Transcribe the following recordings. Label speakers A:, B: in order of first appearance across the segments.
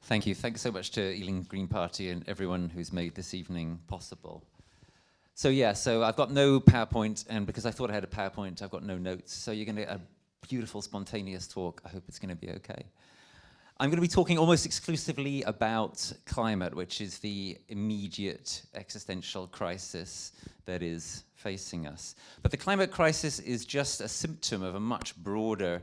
A: Thank you. Thanks so much to Ealing Green Party and everyone who's made this evening possible. So I've got no PowerPoint, and because I thought I had a PowerPoint, I've got no notes. So you're going to get a beautiful, spontaneous talk. I hope it's going to be okay. I'm going to be talking almost exclusively about climate, which is the immediate existential crisis that is facing us. But the climate crisis is just a symptom of a much broader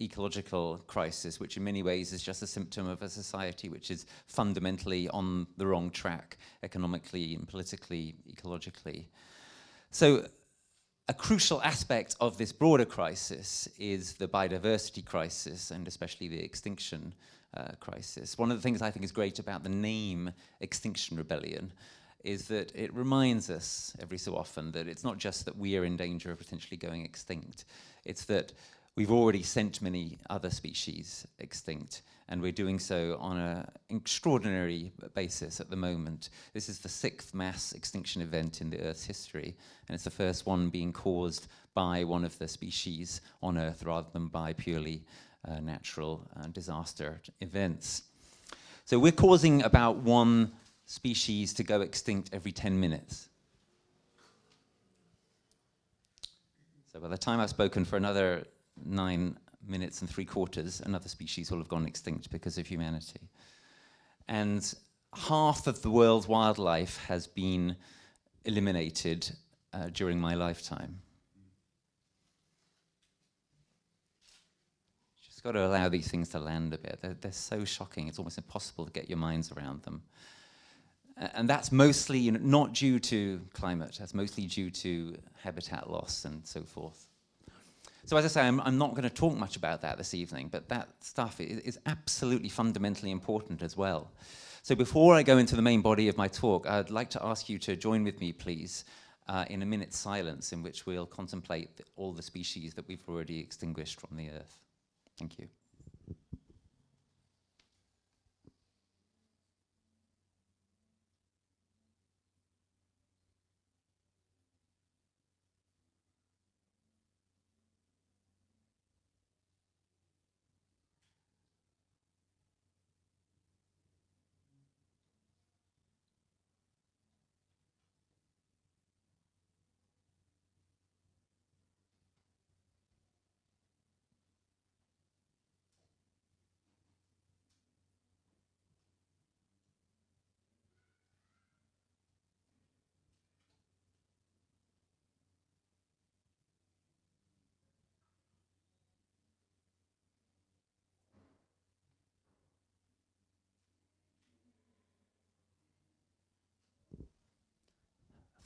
A: ecological crisis, which in many ways is just a symptom of a society which is fundamentally on the wrong track, economically and politically, ecologically. So a crucial aspect of this broader crisis is the biodiversity crisis, and especially the extinction crisis. One of the things I think is great about the name Extinction Rebellion is that it reminds us every so often that it's not just that we are in danger of potentially going extinct, it's that we've already sent many other species extinct, and we're doing so on an extraordinary basis at the moment. This is the 6th mass extinction event in the Earth's history, and it's the first one being caused by one of the species on Earth rather than by purely natural disaster events. So we're causing about one species to go extinct every 10 minutes. So by the time I've spoken for another 9 minutes and 3/4, another species will have gone extinct because of humanity. And half of the world's wildlife has been eliminated during my lifetime. Just got to allow these things to land a bit. They're so shocking, it's almost impossible to get your minds around them. And that's mostly not due to climate, that's mostly due to habitat loss and so forth. So as I say, I'm not going to talk much about that this evening, but that stuff is absolutely fundamentally important as well. So before I go into the main body of my talk, I'd like to ask you to join with me, please, in a minute's silence in which we'll contemplate all the species that we've already extinguished from the Earth. Thank you.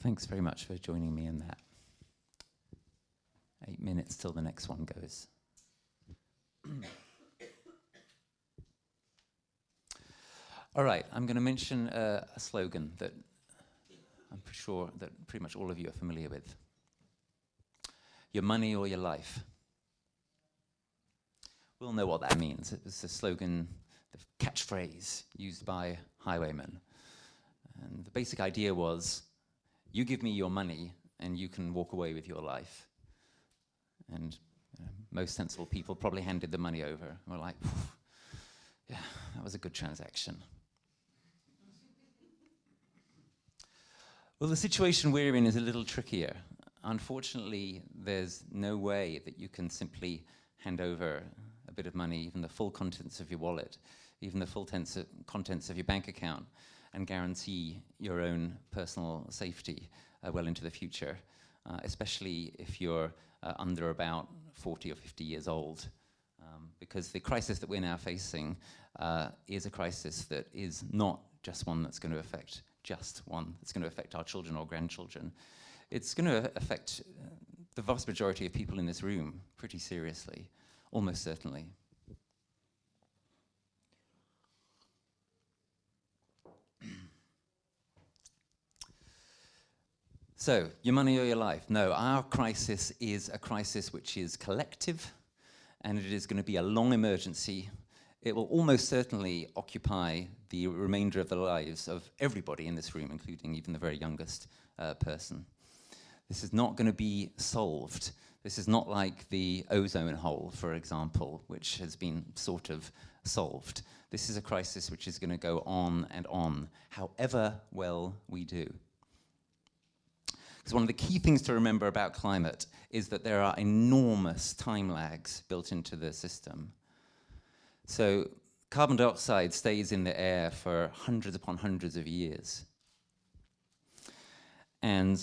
A: Thanks very much for joining me in that. 8 minutes till the next one goes. All right, I'm going to mention a slogan that I'm sure that pretty much all of you are familiar with. Your money or your life. We'll know what that means. It was a slogan, the catchphrase used by highwaymen. And the basic idea was, you give me your money and you can walk away with your life. And most sensible people probably handed the money over and were like, yeah, that was a good transaction. Well, the situation we're in is a little trickier. Unfortunately, there's no way that you can simply hand over a bit of money, even the full contents of your wallet, even the full contents of your bank account, and guarantee your own personal safety well into the future, especially if you're under about 40 or 50 years old. Because the crisis that we're now facing is a crisis that is not just one that's going to affect our children or grandchildren. It's going to affect the vast majority of people in this room pretty seriously, almost certainly. So, your money or your life? No, our crisis is a crisis which is collective, and it is going to be a long emergency. It will almost certainly occupy the remainder of the lives of everybody in this room, including even the very youngest person. This is not going to be solved. This is not like the ozone hole, for example, which has been sort of solved. This is a crisis which is going to go on and on, however well we do. Because one of the key things to remember about climate is that there are enormous time lags built into the system. So carbon dioxide stays in the air for hundreds upon hundreds of years. And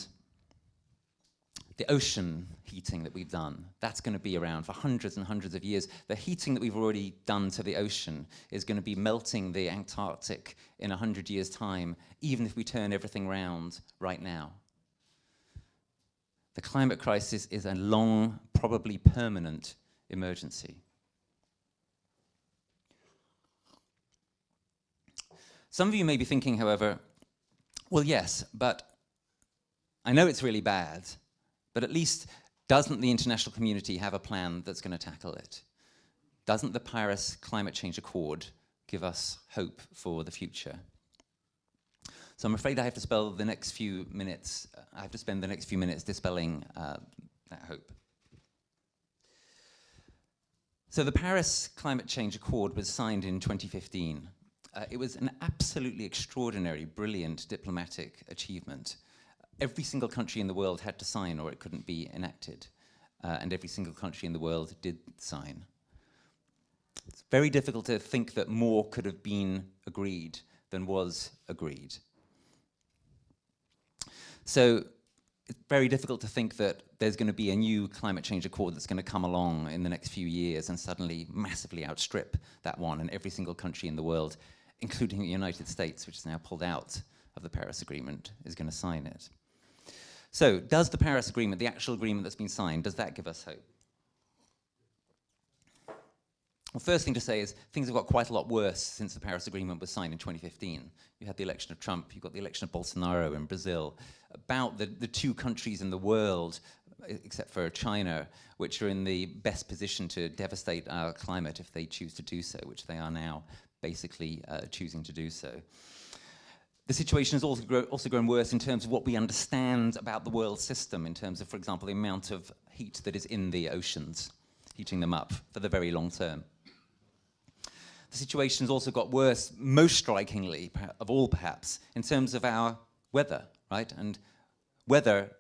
A: the ocean heating that we've done, that's going to be around for hundreds and hundreds of years. The heating that we've already done to the ocean is going to be melting the Antarctic in 100 years' time, even if we turn everything round right now. The climate crisis is a long, probably permanent emergency. Some of you may be thinking, however, well, yes, but I know it's really bad, but at least doesn't the international community have a plan that's going to tackle it? Doesn't the Paris Climate Change Accord give us hope for the future? So I'm afraid I have to spend the next few minutes dispelling that hope. So the Paris Climate Change Accord was signed in 2015. It was an absolutely extraordinary, brilliant diplomatic achievement. Every single country in the world had to sign or it couldn't be enacted. And every single country in the world did sign. It's very difficult to think that more could have been agreed than was agreed. So it's very difficult to think that there's going to be a new climate change accord that's going to come along in the next few years and suddenly massively outstrip that one, and every single country in the world, including the United States, which is now pulled out of the Paris Agreement, is going to sign it. So does the Paris Agreement, the actual agreement that's been signed, does that give us hope? Well, first thing to say is things have got quite a lot worse since the Paris Agreement was signed in 2015. You had the election of Trump, you've got the election of Bolsonaro in Brazil, about the two countries in the world, except for China, which are in the best position to devastate our climate if they choose to do so, which they are now basically choosing to do so. The situation has also grown worse in terms of what we understand about the world system, in terms of, for example, the amount of heat that is in the oceans, heating them up for the very long term. The situation's also got worse, most strikingly of all perhaps, in terms of our weather, right? And weather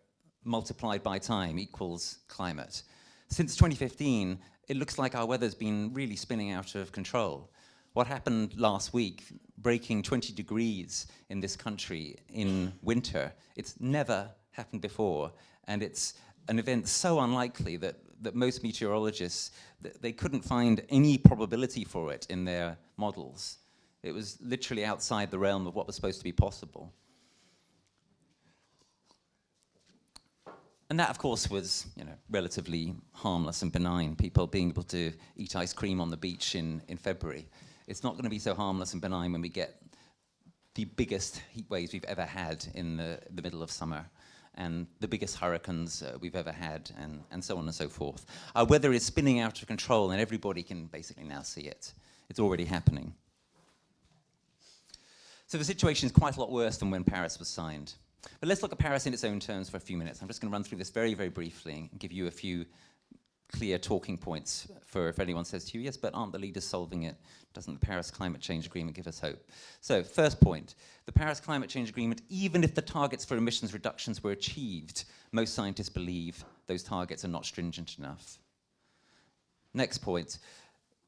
A: multiplied by time equals climate. Since 2015, it looks like our weather's been really spinning out of control. What happened last week, breaking 20 degrees in this country in winter, it's never happened before, and it's an event so unlikely that most meteorologists, they couldn't find any probability for it in their models. It was literally outside the realm of what was supposed to be possible. And that, of course, was, relatively harmless and benign, people being able to eat ice cream on the beach in February. It's not going to be so harmless and benign when we get the biggest heat waves we've ever had in the middle of summer, and the biggest hurricanes we've ever had, and so on and so forth. Our weather is spinning out of control, and everybody can basically now see it. It's already happening. So the situation is quite a lot worse than when Paris was signed. But let's look at Paris in its own terms for a few minutes. I'm just going to run through this very, very briefly and give you a few clear talking points for if anyone says to you, yes, but aren't the leaders solving it? Doesn't the Paris Climate Change Agreement give us hope? So, first point, the Paris Climate Change Agreement, even if the targets for emissions reductions were achieved, most scientists believe those targets are not stringent enough. Next point,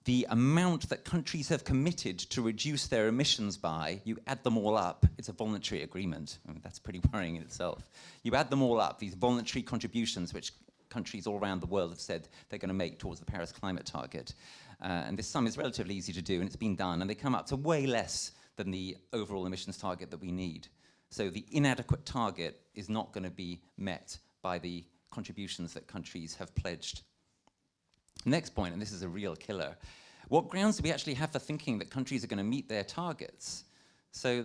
A: the amount that countries have committed to reduce their emissions by, you add them all up, it's a voluntary agreement. I mean, that's pretty worrying in itself. You add them all up, these voluntary contributions which countries all around the world have said they're going to make towards the Paris climate target. And this sum is relatively easy to do, and it's been done, and they come up to way less than the overall emissions target that we need. So the inadequate target is not going to be met by the contributions that countries have pledged. Next point, and this is a real killer, what grounds do we actually have for thinking that countries are going to meet their targets? So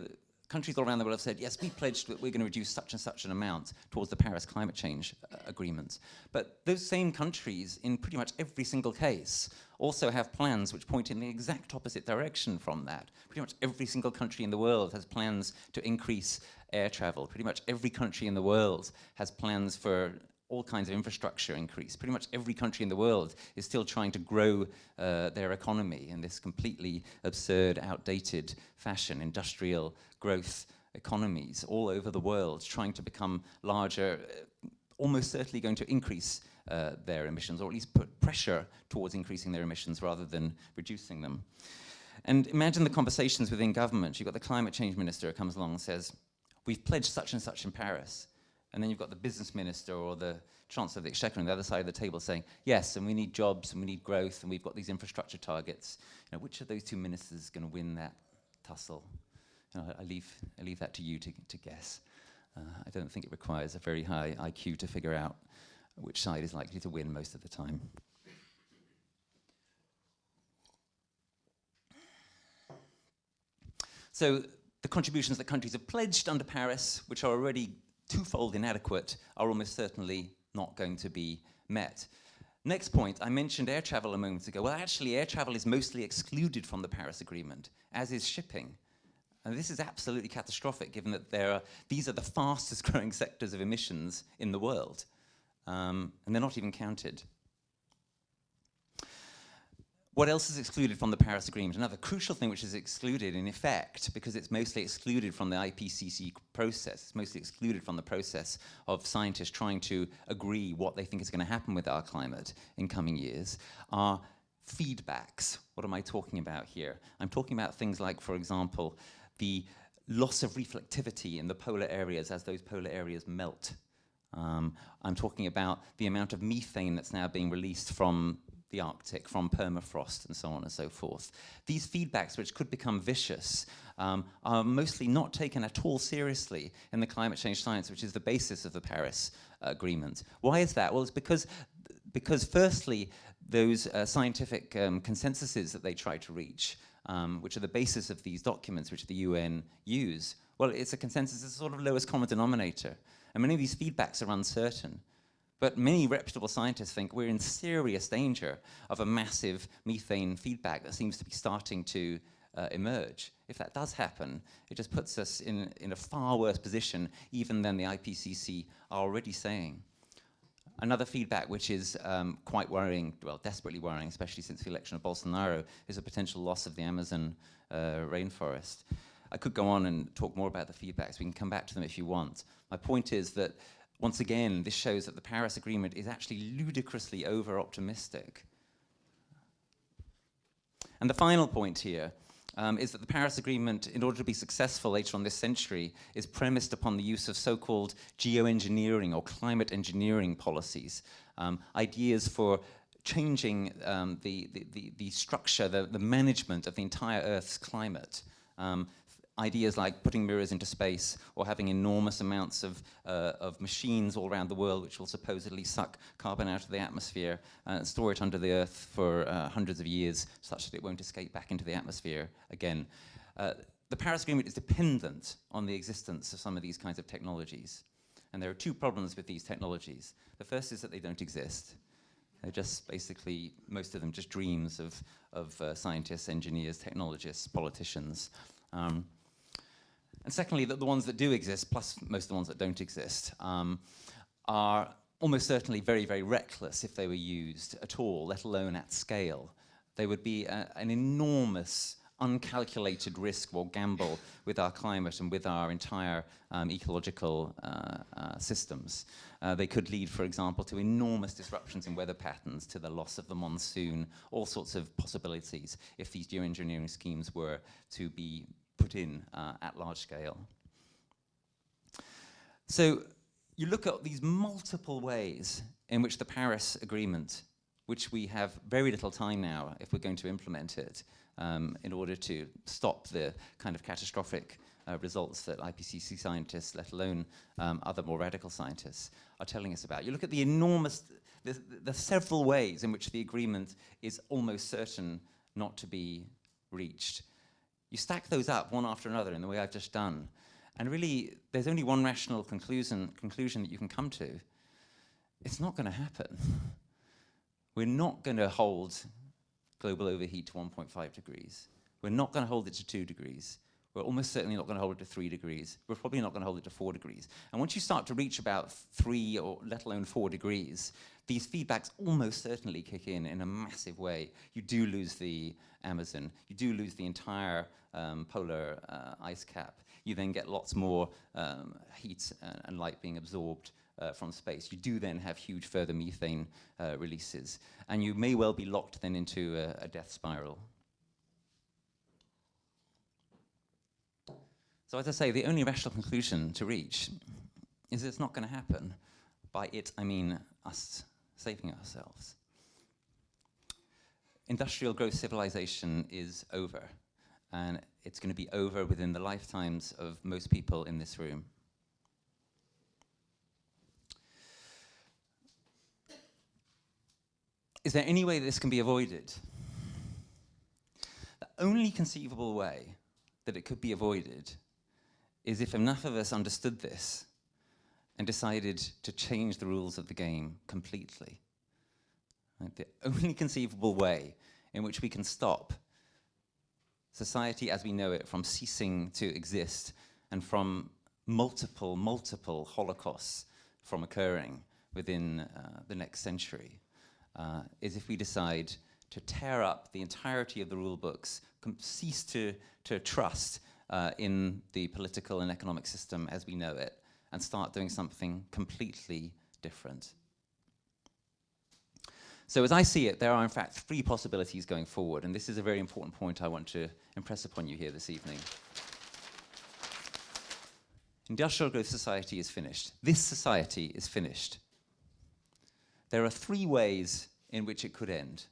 A: countries all around the world have said, yes, we pledged that we're going to reduce such and such an amount towards the Paris Climate Change Agreement. But those same countries, in pretty much every single case, also have plans which point in the exact opposite direction from that. Pretty much every single country in the world has plans to increase air travel. Pretty much every country in the world has plans for all kinds of infrastructure increase. Pretty much every country in the world is still trying to grow their economy in this completely absurd, outdated fashion, industrial growth economies all over the world, trying to become larger, almost certainly going to increase their emissions, or at least put pressure towards increasing their emissions rather than reducing them. And imagine the conversations within government. You've got the climate change minister who comes along and says, we've pledged such and such in Paris. And then you've got the business minister or the chancellor of the exchequer on the other side of the table saying, yes, and we need jobs and we need growth and we've got these infrastructure targets. You know, which of those two ministers is going to win that tussle? You know, I leave that to you to guess. I don't think it requires a very high IQ to figure out which side is likely to win most of the time. So the contributions that countries have pledged under Paris, which are already twofold inadequate, are almost certainly not going to be met. Next point, I mentioned air travel a moment ago. Well, actually, air travel is mostly excluded from the Paris Agreement, as is shipping. And this is absolutely catastrophic, given that these are the fastest growing sectors of emissions in the world. And they're not even counted. What else is excluded from the Paris Agreement? Another crucial thing which is excluded in effect, because it's mostly excluded from the IPCC process, it's mostly excluded from the process of scientists trying to agree what they think is going to happen with our climate in coming years, are feedbacks. What am I talking about here? I'm talking about things like, for example, the loss of reflectivity in the polar areas as those polar areas melt. I'm talking about the amount of methane that's now being released from the Arctic, from permafrost, and so on and so forth. These feedbacks, which could become vicious, are mostly not taken at all seriously in the climate change science, which is the basis of the Paris Agreement. Why is that? Well, it's because firstly, those scientific consensuses that they try to reach, which are the basis of these documents which the UN use, well, it's a consensus, it's a sort of lowest common denominator. And many of these feedbacks are uncertain. But many reputable scientists think we're in serious danger of a massive methane feedback that seems to be starting to emerge. If that does happen, it just puts us in a far worse position even than the IPCC are already saying. Another feedback which is quite worrying, well, desperately worrying, especially since the election of Bolsonaro, is a potential loss of the Amazon rainforest. I could go on and talk more about the feedbacks. We can come back to them if you want. My point is that once again, this shows that the Paris Agreement is actually ludicrously over-optimistic. And the final point here is that the Paris Agreement, in order to be successful later on this century, is premised upon the use of so-called geoengineering or climate engineering policies, ideas for changing the structure, the management of the entire Earth's climate. Ideas like putting mirrors into space or having enormous amounts of machines all around the world which will supposedly suck carbon out of the atmosphere and store it under the earth for hundreds of years such that it won't escape back into the atmosphere again. The Paris Agreement is dependent on the existence of some of these kinds of technologies. And there are two problems with these technologies. The first is that they don't exist. They're just basically, most of them, just dreams of scientists, engineers, technologists, politicians. And secondly, that the ones that do exist, plus most of the ones that don't exist, are almost certainly very, very reckless if they were used at all, let alone at scale. They would be an enormous, uncalculated risk or gamble with our climate and with our entire ecological systems. They could lead, for example, to enormous disruptions in weather patterns, to the loss of the monsoon, all sorts of possibilities if these geoengineering schemes were to be put in at large scale. So you look at these multiple ways in which the Paris Agreement, which we have very little time now if we're going to implement it in order to stop the kind of catastrophic results that IPCC scientists, let alone other more radical scientists, are telling us about. You look at the enormous, the several ways in which the agreement is almost certain not to be reached. You stack those up one after another in the way I've just done, and really there's only one rational conclusion that you can come to. It's not going to happen. We're not going to hold global overheat to 1.5 degrees. We're not going to hold it to 2 degrees. We're almost certainly not going to hold it to 3 degrees. We're probably not going to hold it to 4 degrees. And once you start to reach about 3 or let alone 4 degrees, these feedbacks almost certainly kick in a massive way. You do lose the Amazon. You do lose the entire polar ice cap. You then get lots more heat and light being absorbed from space. You do then have huge further methane releases. And you may well be locked then into a death spiral. So as I say, the only rational conclusion to reach is it's not going to happen. By it, I mean us saving ourselves. Industrial growth civilization is over, and it's going to be over within the lifetimes of most people in this room. Is there any way this can be avoided? The only conceivable way that it could be avoided is if enough of us understood this and decided to change the rules of the game completely. Right? The only conceivable way in which we can stop society as we know it from ceasing to exist and from multiple holocausts from occurring within the next century is if we decide to tear up the entirety of the rule books, cease to trust in the political and economic system as we know it, and start doing something completely different. So as I see it, there are in fact 3 possibilities going forward, and this is a very important point I want to impress upon you here this evening. Industrial growth society is finished. This society is finished. There are 3 ways in which it could end.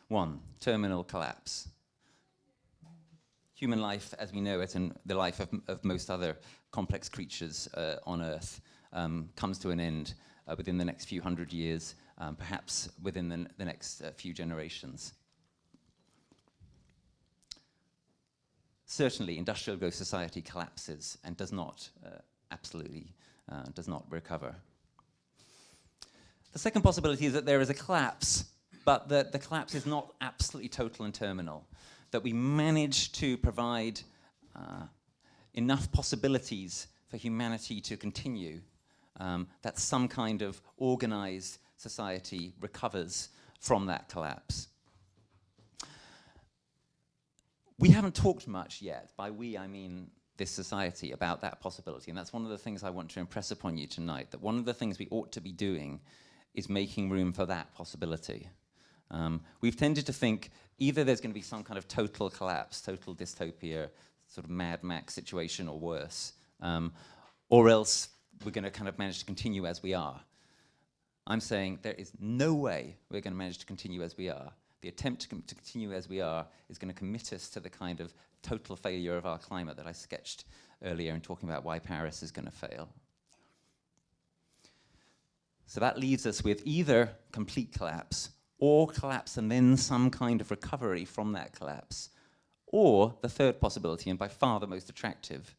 A: 1, terminal collapse. Human life as we know it, and the life of most other complex creatures on Earth, comes to an end within the next few hundred years, perhaps within the next few generations. Certainly, industrial growth society collapses and does not recover. The second possibility is that there is a collapse, but that the collapse is not absolutely total and terminal, that we manage to provide enough possibilities for humanity to continue, that some kind of organized society recovers from that collapse. We haven't talked much yet, by we I mean this society, about that possibility, and that's one of the things I want to impress upon you tonight, that one of the things we ought to be doing is making room for that possibility. We've tended to think either there's going to be some kind of total collapse, total dystopia, sort of Mad Max situation or worse, or else we're going to kind of manage to continue as we are. I'm saying there is no way we're going to manage to continue as we are. The attempt to continue as we are is going to commit us to the kind of total failure of our climate that I sketched earlier in talking about why Paris is going to fail. So that leaves us with either complete collapse, or collapse and then some kind of recovery from that collapse, or the third possibility, and by far the most attractive,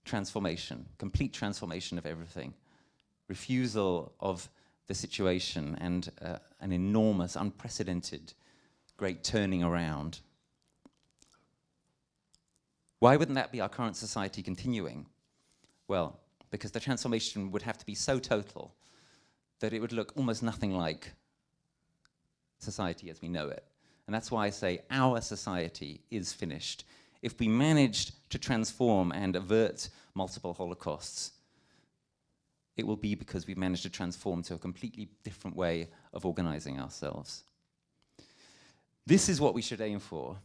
A: transformation, complete transformation of everything, refusal of the situation, and an enormous, unprecedented, great turning around. Why wouldn't that be our current society continuing? Well, because the transformation would have to be so total that it would look almost nothing like society as we know it. And that's why I say our society is finished. If we managed to transform and avert multiple holocausts, it will be because we've managed to transform to a completely different way of organizing ourselves. This is what we should aim for.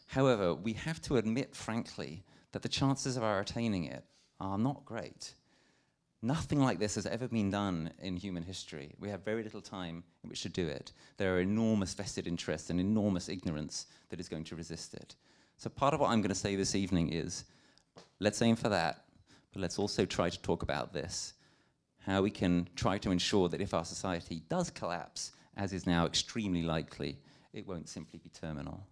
A: However, we have to admit, frankly, that the chances of our attaining it are not great. Nothing like this has ever been done in human history. We have very little time in which to do it. There are enormous vested interests and enormous ignorance that is going to resist it. So part of what I'm going to say this evening is, let's aim for that, but let's also try to talk about this, how we can try to ensure that if our society does collapse, as is now extremely likely, it won't simply be terminal.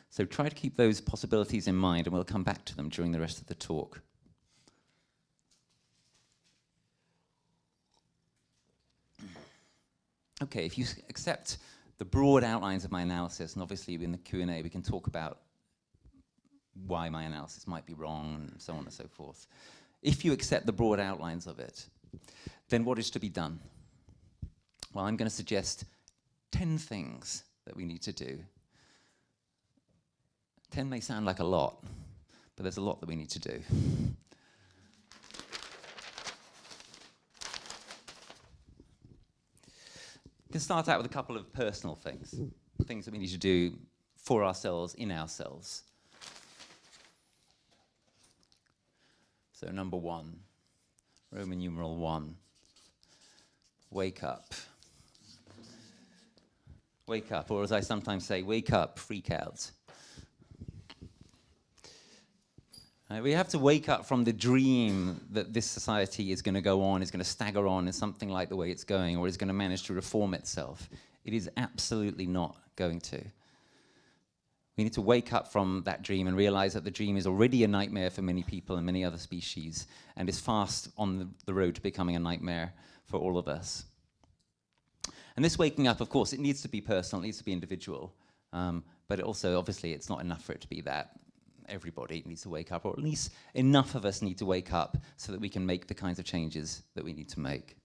A: So try to keep those possibilities in mind, and we'll come back to them during the rest of the talk. Okay, if you accept the broad outlines of my analysis, and obviously in the Q&A we can talk about why my analysis might be wrong, and so on and so forth. If you accept the broad outlines of it, then what is to be done? Well, I'm going to suggest 10 things that we need to do. 10 may sound like a lot, but there's a lot that we need to do. We can start out with a couple of personal things, things that we need to do for ourselves, in ourselves. So number 1, Roman numeral 1, wake up. Wake up, or as I sometimes say, wake up, freak out. We have to wake up from the dream that this society is going to go on, is going to stagger on in something like the way it's going, or is going to manage to reform itself. It is absolutely not going to. We need to wake up from that dream and realize that the dream is already a nightmare for many people and many other species, and is fast on the road to becoming a nightmare for all of us. And this waking up, of course, it needs to be personal, it needs to be individual, but also, obviously, it's not enough for it to be that. Everybody needs to wake up, or at least enough of us need to wake up so that we can make the kinds of changes that we need to make.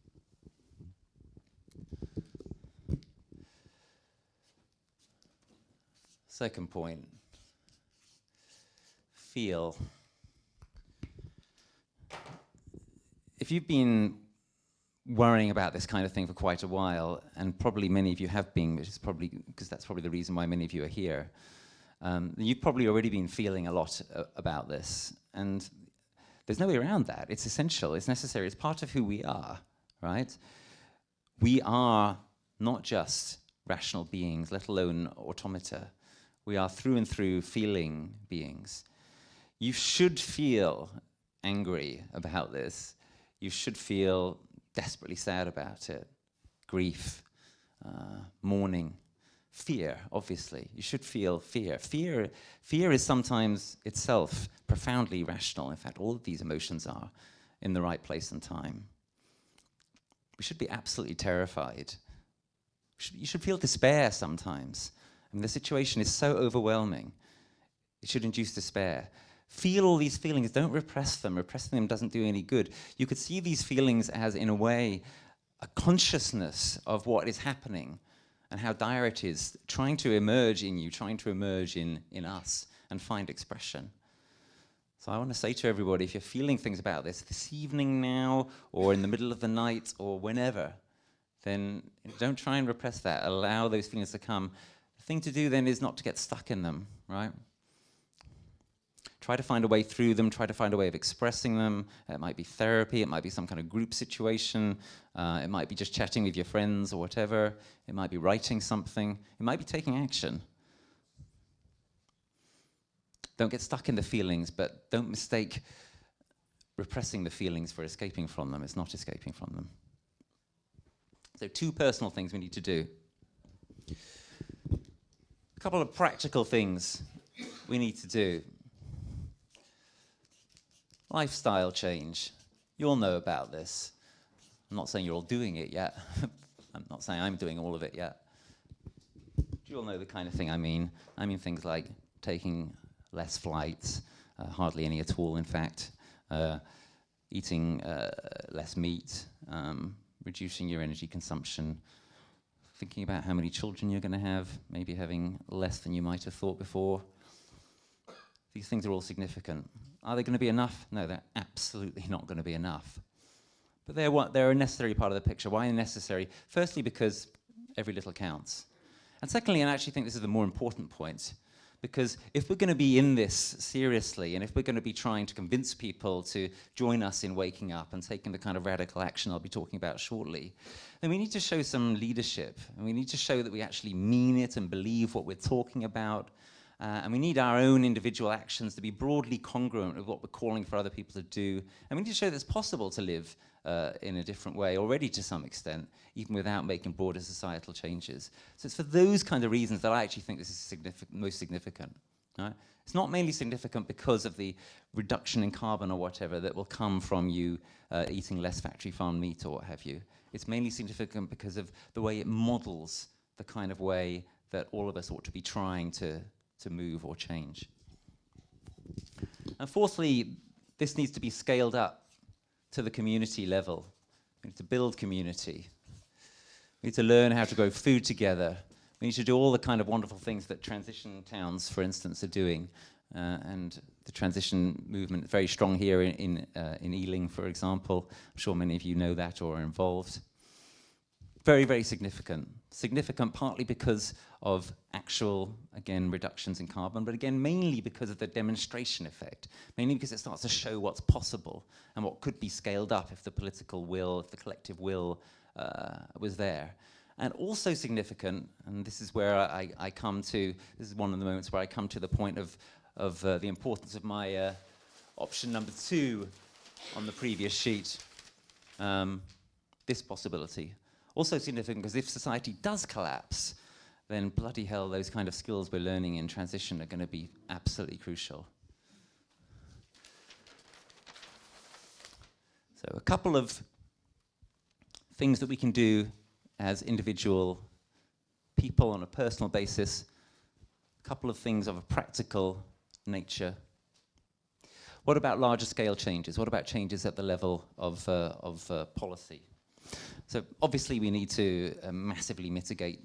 A: Second point, feel. If you've been worrying about this kind of thing for quite a while, and probably many of you have been, which is probably because that's probably the reason why many of you are here, you've probably already been feeling a lot about this, and there's no way around that. It's essential, it's necessary, it's part of who we are, right? We are not just rational beings, let alone automata. We are through and through feeling beings. You should feel angry about this. You should feel desperately sad about it. Grief, mourning, fear, obviously. You should feel fear. Fear is sometimes itself profoundly rational. In fact, all of these emotions are in the right place and time. We should be absolutely terrified. You should feel despair sometimes. I mean, the situation is so overwhelming. It should induce despair. Feel all these feelings. Don't repress them. Repressing them doesn't do any good. You could see these feelings as, in a way, a consciousness of what is happening and how dire it is, trying to emerge in you, trying to emerge in us and find expression. So I want to say to everybody, if you're feeling things about this evening now, or in the middle of the night, or whenever, then don't try and repress that. Allow those feelings to come. The thing to do then is not to get stuck in them, right? Try to find a way through them, try to find a way of expressing them. It might be therapy, it might be some kind of group situation, it might be just chatting with your friends or whatever, it might be writing something, it might be taking action. Don't get stuck in the feelings, but don't mistake repressing the feelings for escaping from them. It's not escaping from them. So 2 personal things we need to do. A couple of practical things we need to do. Lifestyle change. You all know about this. I'm not saying you're all doing it yet. I'm not saying I'm doing all of it yet. Do you all know the kind of thing I mean? I mean things like taking less flights, hardly any at all, in fact, eating less meat, reducing your energy consumption, thinking about how many children you're going to have, maybe having less than you might have thought before. These things are all significant. Are they going to be enough? No, they're absolutely not going to be enough. But they're a necessary part of the picture. Why necessary? Firstly, because every little counts. And secondly, and I actually think this is the more important point, because if we're going to be in this seriously, and if we're going to be trying to convince people to join us in waking up and taking the kind of radical action I'll be talking about shortly, then we need to show some leadership. And we need to show that we actually mean it and believe what we're talking about. And we need our own individual actions to be broadly congruent with what we're calling for other people to do. And we need to show that it's possible to live in a different way already to some extent, even without making broader societal changes. So it's for those kind of reasons that I actually think this is most significant. Right? It's not mainly significant because of the reduction in carbon or whatever that will come from you eating less factory farmed meat or what have you. It's mainly significant because of the way it models the kind of way that all of us ought to be trying to move or change. And fourthly, this needs to be scaled up to the community level. We need to build community. We need to learn how to grow food together. We need to do all the kind of wonderful things that transition towns, for instance, are doing. And the transition movement is very strong here in Ealing, for example. I'm sure many of you know that or are involved. Very, very significant. Significant partly because of actual, again, reductions in carbon, but again, mainly because of the demonstration effect. Mainly because it starts to show what's possible and what could be scaled up if the political will, if the collective will was there. And also significant, and this is where I come to, this is one of the moments where I come to the point of the importance of my option number 2 on the previous sheet, this possibility. Also significant because if society does collapse, then bloody hell, those kind of skills we're learning in transition are going to be absolutely crucial. So a couple of things that we can do as individual people on a personal basis, a couple of things of a practical nature. What about larger scale changes? What about changes at the level of policy? So obviously we need to massively mitigate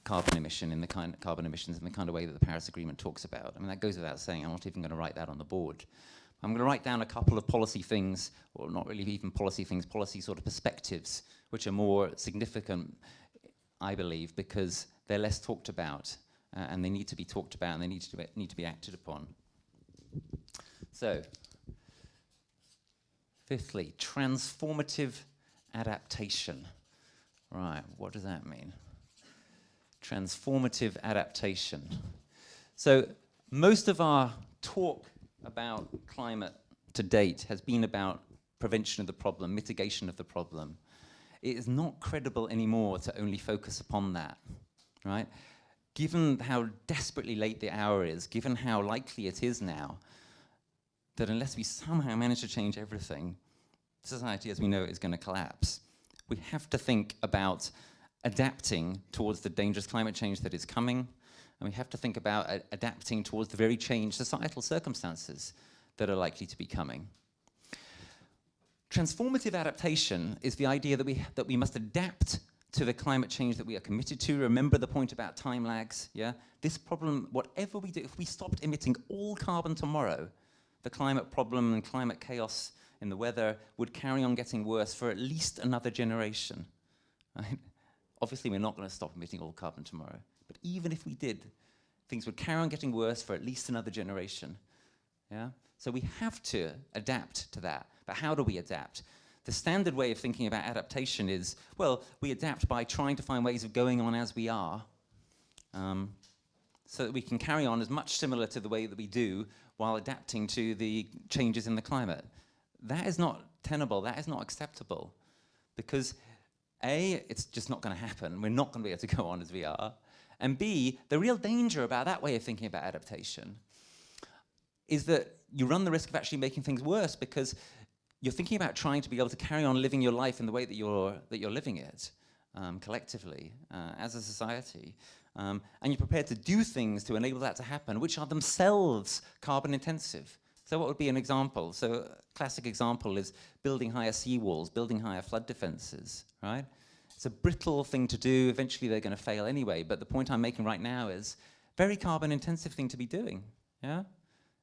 A: carbon emissions in the kind of way that the Paris Agreement talks about. I mean, that goes without saying. I'm not even going to write that on the board. I'm going to write down a couple of policy things, or not really even policy things, policy sort of perspectives, which are more significant, I believe, because they're less talked about, and they need to be talked about, and they need to be acted upon. So, fifthly, transformative adaptation. Right, what does that mean? Transformative adaptation. So most of our talk about climate to date has been about prevention of the problem, mitigation of the problem. It is not credible anymore to only focus upon that, right? Given how desperately late the hour is, given how likely it is now, that unless we somehow manage to change everything, society as we know it is going to collapse. We have to think about adapting towards the dangerous climate change that is coming, and we have to think about adapting towards the very changed societal circumstances that are likely to be coming. Transformative adaptation is the idea that we must adapt to the climate change that we are committed to. Remember the point about time lags, yeah? This problem, whatever we do, if we stopped emitting all carbon tomorrow, the climate problem and climate chaos in the weather would carry on getting worse for at least another generation, right? Obviously, we're not going to stop emitting all carbon tomorrow, but even if we did, things would carry on getting worse for at least another generation, yeah? So we have to adapt to that, but how do we adapt? The standard way of thinking about adaptation is, well, we adapt by trying to find ways of going on as we are, so that we can carry on as much similar to the way that we do while adapting to the changes in the climate. That is not tenable, that is not acceptable, because A, it's just not going to happen. We're not going to be able to go on as we are. And B, the real danger about that way of thinking about adaptation is that you run the risk of actually making things worse, because you're thinking about trying to be able to carry on living your life in the way that you're living it, collectively, as a society. And you're prepared to do things to enable that to happen, which are themselves carbon intensive. So what would be an example? So a classic example is building higher seawalls, building higher flood defenses, right? It's a brittle thing to do. Eventually they're going to fail anyway. But the point I'm making right now is very carbon intensive thing to be doing, yeah?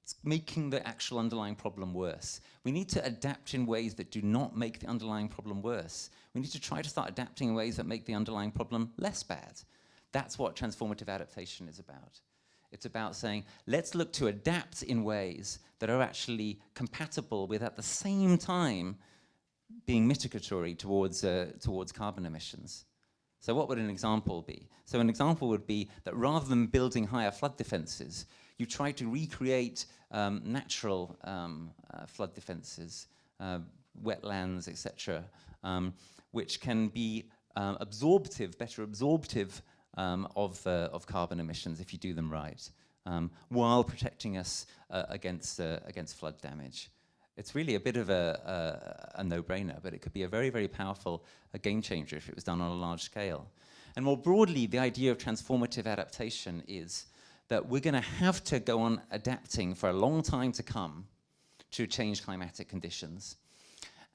A: It's making the actual underlying problem worse. We need to adapt in ways that do not make the underlying problem worse. We need to try to start adapting in ways that make the underlying problem less bad. That's what transformative adaptation is about. It's about saying, let's look to adapt in ways that are actually compatible with, at the same time, being mitigatory towards carbon emissions. So what would an example be? So an example would be that rather than building higher flood defenses, you try to recreate natural flood defenses, wetlands, etc., which can be better absorptive of carbon emissions if you do them right, while protecting us against flood damage. It's really a bit of a no-brainer, but it could be a very, very powerful game changer if it was done on a large scale. And more broadly, the idea of transformative adaptation is that we're going to have to go on adapting for a long time to come to change climatic conditions.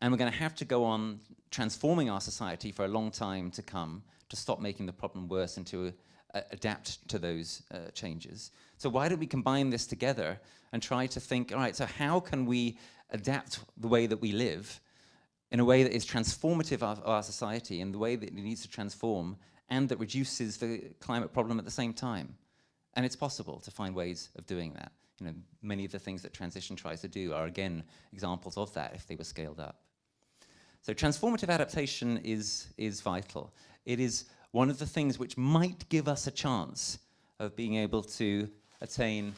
A: And we're going to have to go on transforming our society for a long time to come to stop making the problem worse and to adapt to those changes. So why don't we combine this together and try to think, all right, so how can we adapt the way that we live in a way that is transformative of our society, in the way that it needs to transform, and that reduces the climate problem at the same time? And it's possible to find ways of doing that. You know, many of the things that transition tries to do are, again, examples of that if they were scaled up. So transformative adaptation is vital. It is one of the things which might give us a chance of being able to attain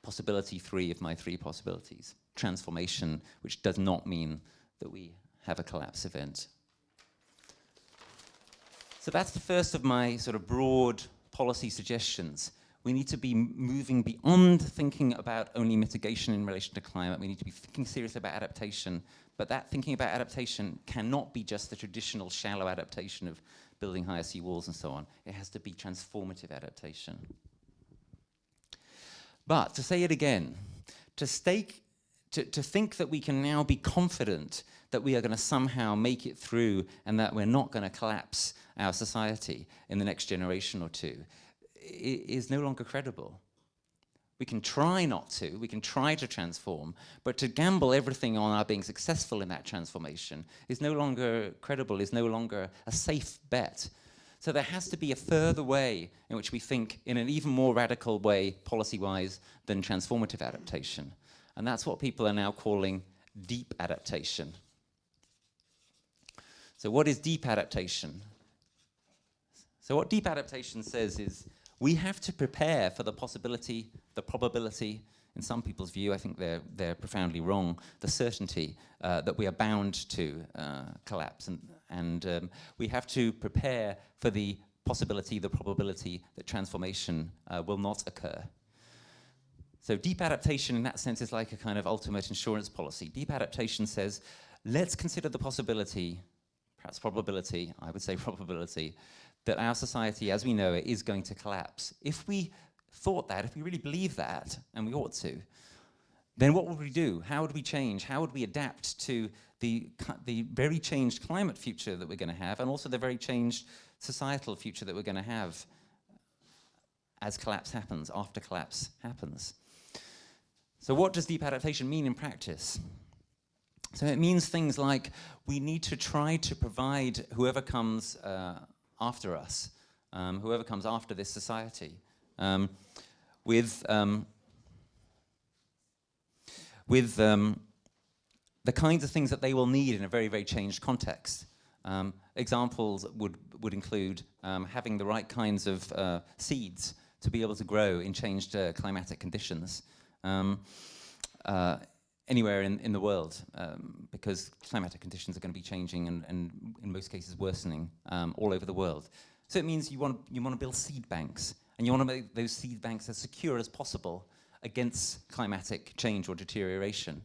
A: possibility 3 of my 3 possibilities. Transformation, which does not mean that we have a collapse event. So that's the first of my sort of broad policy suggestions. We need to be moving beyond thinking about only mitigation in relation to climate. We need to be thinking seriously about adaptation. But that thinking about adaptation cannot be just the traditional shallow adaptation of building higher seawalls and so on. It has to be transformative adaptation. But to say it again, to think that we can now be confident that we are going to somehow make it through and that we're not going to collapse our society in the next generation or two is no longer credible. We can try not to, we can try to transform, but to gamble everything on our being successful in that transformation is no longer credible, is no longer a safe bet. So there has to be a further way in which we think in an even more radical way, policy-wise, than transformative adaptation. And that's what people are now calling deep adaptation. So what is deep adaptation? So what deep adaptation says is we have to prepare for the possibility, the probability, in some people's view, I think they're profoundly wrong, the certainty that we are bound to collapse. And we have to prepare for the possibility, the probability that transformation will not occur. So deep adaptation in that sense is like a kind of ultimate insurance policy. Deep adaptation says, let's consider the possibility, perhaps probability, I would say probability, that our society as we know it is going to collapse. If we thought that, if we really believe that, and we ought to, then what would we do? How would we change? How would we adapt to the very changed climate future that we're going to have, and also the very changed societal future that we're going to have as collapse happens, after collapse happens? So what does deep adaptation mean in practice? So it means things like we need to try to provide whoever comes after us, whoever comes after this society, with the kinds of things that they will need in a very, very changed context. Examples would include having the right kinds of seeds to be able to grow in changed climatic conditions anywhere in the world, because climatic conditions are going to be changing and in most cases worsening all over the world. So it means you want to build seed banks, and you want to make those seed banks as secure as possible against climatic change or deterioration.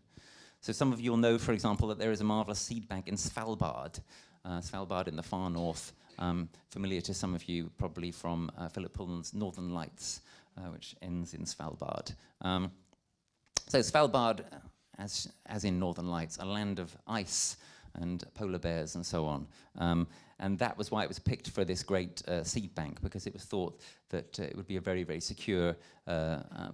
A: So some of you will know, for example, that there is a marvelous seed bank in Svalbard, Svalbard in the far north, familiar to some of you probably from Philip Pullman's Northern Lights, which ends in Svalbard. So Svalbard, as in Northern Lights, a land of ice and polar bears and so on. And that was why it was picked for this great seed bank, because it was thought that it would be a very, very secure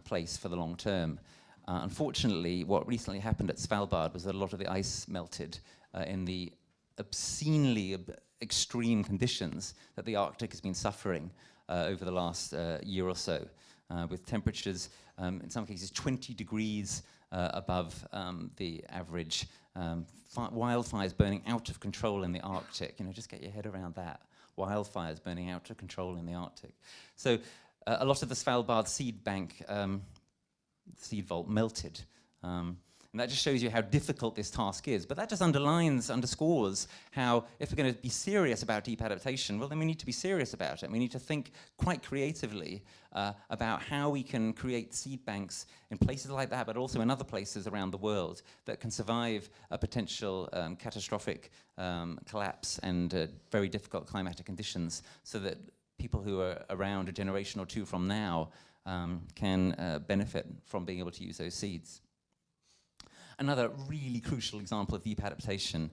A: place for the long term. Unfortunately, what recently happened at Svalbard was that a lot of the ice melted in the obscenely extreme conditions that the Arctic has been suffering over the last year or so, with temperatures, in some cases, 20 degrees above the average, wildfires burning out of control in the Arctic. You know, just get your head around that. Wildfires burning out of control in the Arctic. So a lot of the Svalbard seed bank, seed vault melted. And And that just shows you how difficult this task is. But that just underscores how, if we're going to be serious about deep adaptation, well, then we need to be serious about it. We need to think quite creatively about how we can create seed banks in places like that, but also in other places around the world that can survive a potential catastrophic collapse and very difficult climatic conditions, so that people who are around a generation or two from now can benefit from being able to use those seeds. Another really crucial example of deep adaptation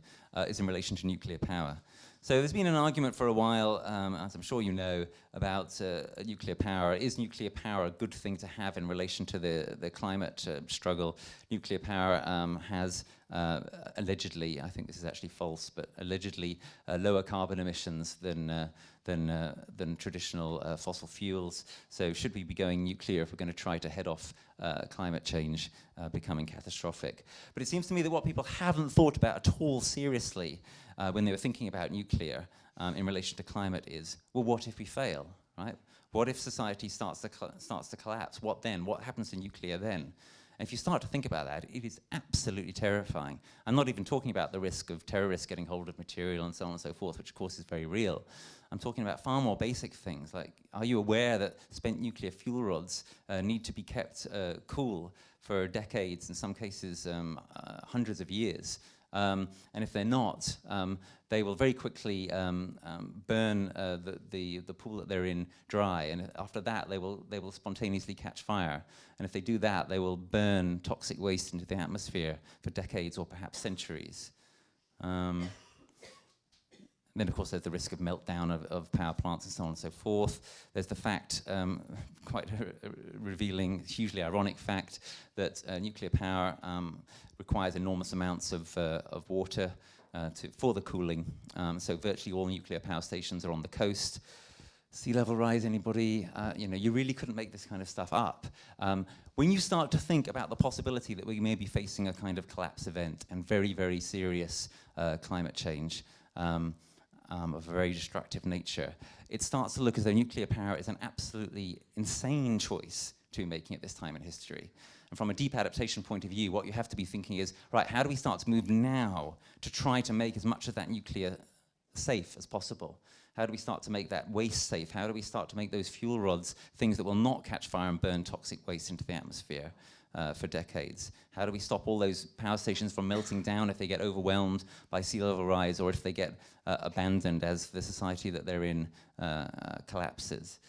A: is in relation to nuclear power. So there's been an argument for a while, as I'm sure you know, about nuclear power. Is nuclear power a good thing to have in relation to the climate struggle? Nuclear power has allegedly, I think this is actually false, but allegedly lower carbon emissions than traditional fossil fuels. So should we be going nuclear if we're going to try to head off climate change becoming catastrophic? But it seems to me that what people haven't thought about at all seriously when they were thinking about nuclear in relation to climate is, well, what if we fail, right? What if society starts to collapse? What then? What happens to nuclear then? And if you start to think about that, it is absolutely terrifying. I'm not even talking about the risk of terrorists getting hold of material and so on and so forth, which of course is very real. I'm talking about far more basic things, like, are you aware that spent nuclear fuel rods need to be kept cool for decades, in some cases hundreds of years? And if they're not, they will very quickly burn the pool that they're in dry, and after that they will spontaneously catch fire. And if they do that, they will burn toxic waste into the atmosphere for decades or perhaps centuries. Then, of course, there's the risk of meltdown of power plants and so on and so forth. There's the fact, quite revealing, hugely ironic fact, that nuclear power requires enormous amounts of water for the cooling. So virtually all nuclear power stations are on the coast. Sea level rise, anybody? You really couldn't make this kind of stuff up. When you start to think about the possibility that we may be facing a kind of collapse event and very, very serious climate change, of a very destructive nature, it starts to look as though nuclear power is an absolutely insane choice to be making at this time in history. And from a deep adaptation point of view, what you have to be thinking is, right, how do we start to move now to try to make as much of that nuclear safe as possible? How do we start to make that waste safe? How do we start to make those fuel rods things that will not catch fire and burn toxic waste into the atmosphere for decades? How do we stop all those power stations from melting down if they get overwhelmed by sea level rise, or if they get abandoned as the society that they're in collapses?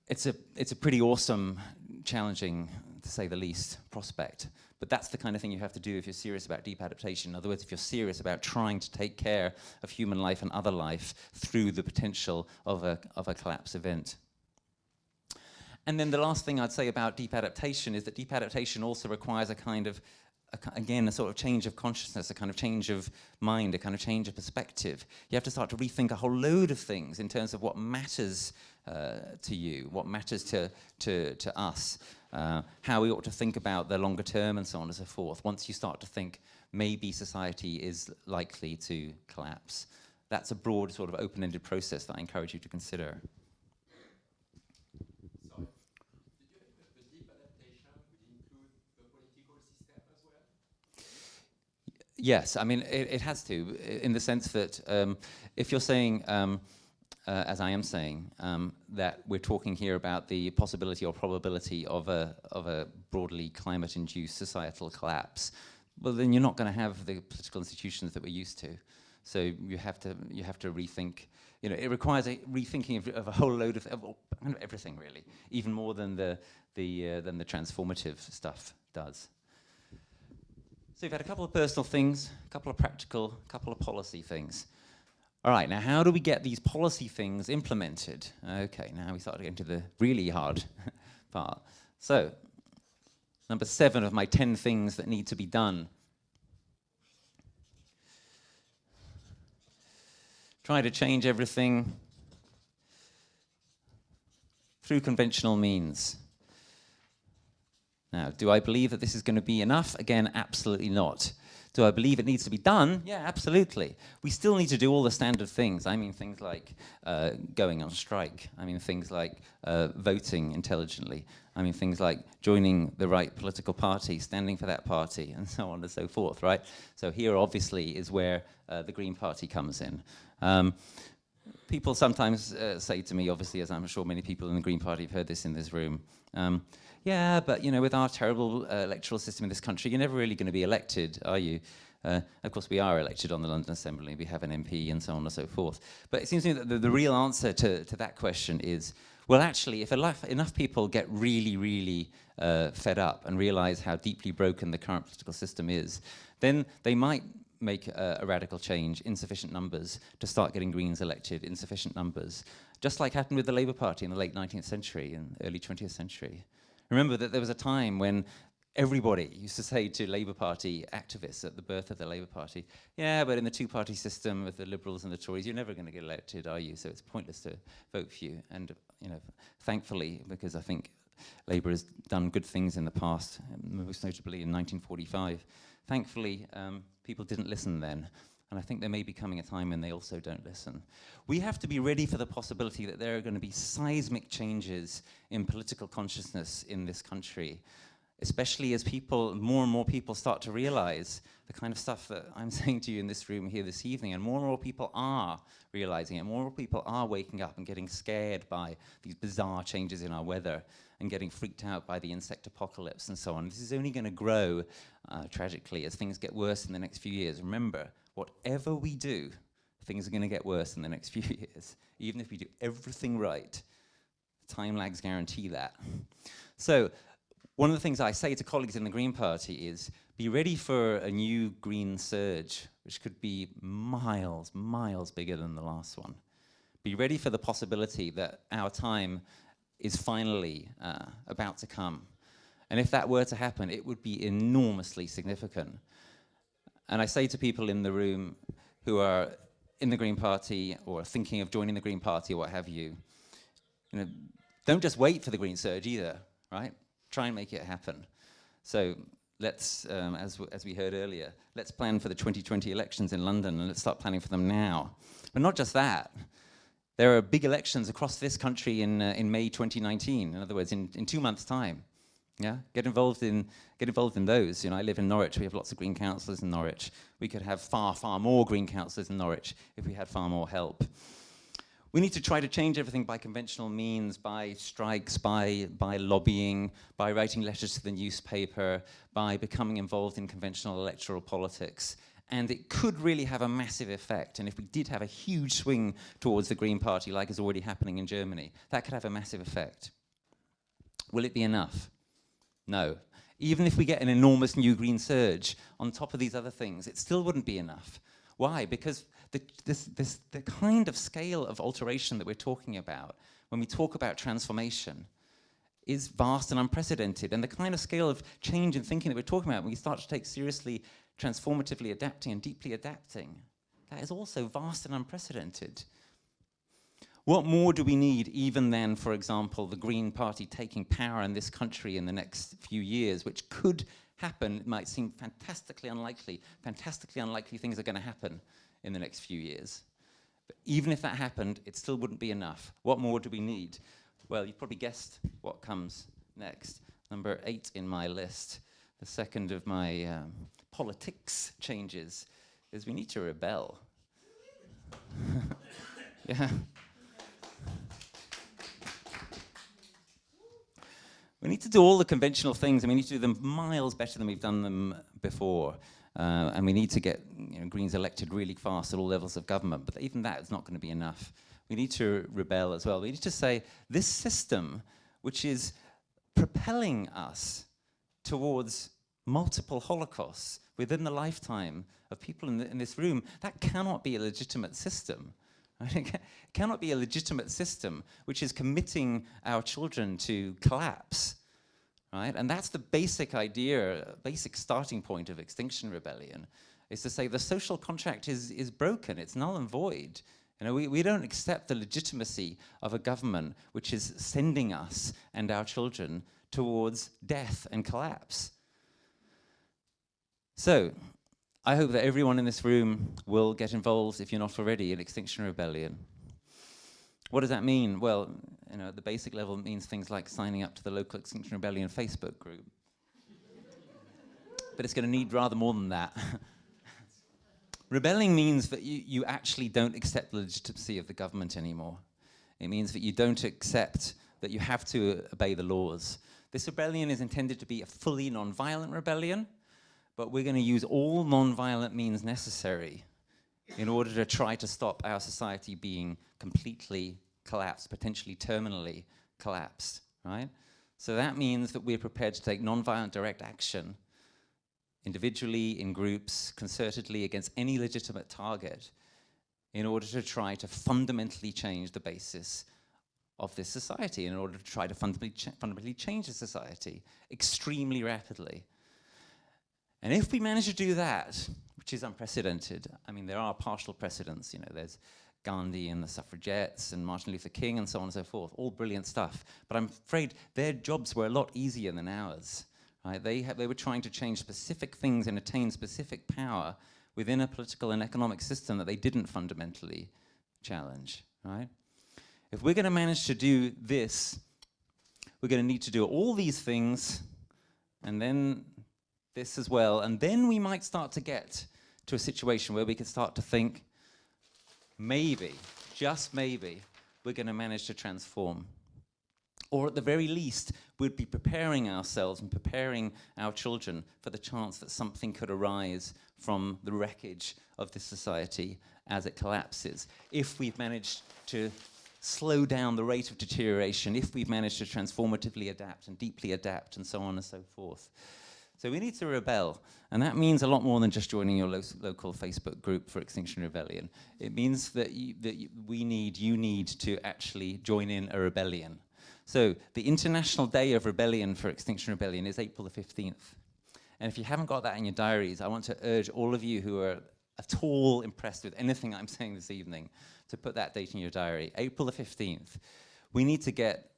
A: It's a pretty awesome, challenging, to say the least, prospect. But that's the kind of thing you have to do if you're serious about deep adaptation. In other words, if you're serious about trying to take care of human life and other life through the potential of a collapse event. And then the last thing I'd say about deep adaptation is that deep adaptation also requires a kind of, again, a sort of change of consciousness, a kind of change of mind, a kind of change of perspective. You have to start to rethink a whole load of things in terms of what matters to you, what matters to us, how we ought to think about the longer term and so on and so forth. Once you start to think maybe society is likely to collapse. That's a broad sort of open-ended process that I encourage you to consider. Yes, I mean, it has to, in the sense that if you're saying, as I am saying, that we're talking here about the possibility or probability of a broadly climate-induced societal collapse, well, then you're not going to have the political institutions that we're used to. So you have to rethink. You know, it requires a rethinking of a whole load of everything, really, even more than the transformative stuff does. So you've had a couple of personal things, a couple of practical, a couple of policy things. All right, now how do we get these policy things implemented? Okay, now we start to get into the really hard part. So, number 7 of my 10 things that need to be done. Try to change everything through conventional means. Now, do I believe that this is going to be enough? Again, absolutely not. Do I believe it needs to be done? Yeah, absolutely. We still need to do all the standard things. I mean things like going on strike. I mean things like voting intelligently. I mean things like joining the right political party, standing for that party, and so on and so forth, right? So here obviously is where the Green Party comes in. People sometimes say to me, obviously, as I'm sure many people in the Green Party have heard this in this room, yeah, but you know, with our terrible electoral system in this country, you're never really going to be elected, are you? Of course, we are elected on the London Assembly. We have an MP and so on and so forth. But it seems to me that the real answer to that question is, well, actually, if enough people get really, really fed up and realize how deeply broken the current political system is, then they might make a radical change in sufficient numbers to start getting Greens elected in sufficient numbers, just like happened with the Labour Party in the late 19th century and early 20th century. Remember that there was a time when everybody used to say to Labour Party activists at the birth of the Labour Party, yeah, but in the two-party system with the Liberals and the Tories, you're never going to get elected, are you? So it's pointless to vote for you. And you know, thankfully, because I think Labour has done good things in the past, most notably in 1945, thankfully, people didn't listen then. And I think there may be coming a time when they also don't listen. We have to be ready for the possibility that there are going to be seismic changes in political consciousness in this country, especially as more and more people start to realize the kind of stuff that I'm saying to you in this room here this evening, and more people are realizing it, more people are waking up and getting scared by these bizarre changes in our weather and getting freaked out by the insect apocalypse and so on. This is only going to grow, tragically, as things get worse in the next few years. Remember, whatever we do, things are going to get worse in the next few years. Even if we do everything right, time lags guarantee that. So, one of the things I say to colleagues in the Green Party is, be ready for a new green surge, which could be miles, miles bigger than the last one. Be ready for the possibility that our time is finally about to come. And if that were to happen, it would be enormously significant. And I say to people in the room who are in the Green Party or thinking of joining the Green Party or what have you, you know, don't just wait for the green surge either, right? Try and make it happen. So let's, as we heard earlier, let's plan for the 2020 elections in London, and let's start planning for them now. But not just that. There are big elections across this country in May 2019. In other words, in 2 months' time. Yeah, get involved in those. You know, I live in Norwich. We have lots of Green councillors in Norwich. We could have far, far more Green councillors in Norwich if we had far more help. We need to try to change everything by conventional means, by strikes, by lobbying, by writing letters to the newspaper, by becoming involved in conventional electoral politics. And it could really have a massive effect. And if we did have a huge swing towards the Green Party, like is already happening in Germany, that could have a massive effect. Will it be enough? No. Even if we get an enormous new green surge on top of these other things, it still wouldn't be enough. Why? Because the kind of scale of alteration that we're talking about when we talk about transformation is vast and unprecedented. And the kind of scale of change in thinking that we're talking about when we start to take seriously transformatively adapting and deeply adapting, that is also vast and unprecedented. What more do we need even than, for example, the Green Party taking power in this country in the next few years, which could happen? It might seem fantastically unlikely. Fantastically unlikely things are going to happen in the next few years. But even if that happened, it still wouldn't be enough. What more do we need? Well, you've probably guessed what comes next. Number 8 in my list, the second of my politics changes, is we need to rebel. Yeah. We need to do all the conventional things, and we need to do them miles better than we've done them before. And we need to get Greens elected really fast at all levels of government, but even that is not going to be enough. We need to rebel as well. We need to say, this system, which is propelling us towards multiple holocausts within the lifetime of people in this room, that cannot be a legitimate system. It cannot be a legitimate system which is committing our children to collapse, right? And that's the basic idea, basic starting point of Extinction Rebellion, is to say the social contract is broken, it's null and void. You know, we don't accept the legitimacy of a government which is sending us and our children towards death and collapse. So, I hope that everyone in this room will get involved, if you're not already, in Extinction Rebellion. What does that mean? Well, at the basic level, it means things like signing up to the local Extinction Rebellion Facebook group. But it's going to need rather more than that. Rebelling means that you actually don't accept the legitimacy of the government anymore. It means that you don't accept that you have to obey the laws. This rebellion is intended to be a fully non-violent rebellion, but we're going to use all non-violent means necessary in order to try to stop our society being completely collapsed, potentially terminally collapsed, right? So that means that we're prepared to take non-violent direct action individually, in groups, concertedly against any legitimate target in order to try to fundamentally change the basis of this society, in order to try to fundamentally change the society extremely rapidly. And if we manage to do that, which is unprecedented, I mean, there are partial precedents, there's Gandhi and the suffragettes and Martin Luther King and so on and so forth, all brilliant stuff. But I'm afraid their jobs were a lot easier than ours. Right? They were trying to change specific things and attain specific power within a political and economic system that they didn't fundamentally challenge. Right? If we're going to manage to do this, we're going to need to do all these things, and then this as well, and then we might start to get to a situation where we can start to think, maybe, just maybe, we're going to manage to transform. Or at the very least, we'd be preparing ourselves and preparing our children for the chance that something could arise from the wreckage of this society as it collapses. If we've managed to slow down the rate of deterioration, if we've managed to transformatively adapt and deeply adapt and so on and so forth. So we need to rebel, and that means a lot more than just joining your local Facebook group for Extinction Rebellion. It means that you need to actually join in a rebellion. So the International Day of Rebellion for Extinction Rebellion is April the 15th. And if you haven't got that in your diaries, I want to urge all of you who are at all impressed with anything I'm saying this evening to put that date in your diary, April the 15th. We need to get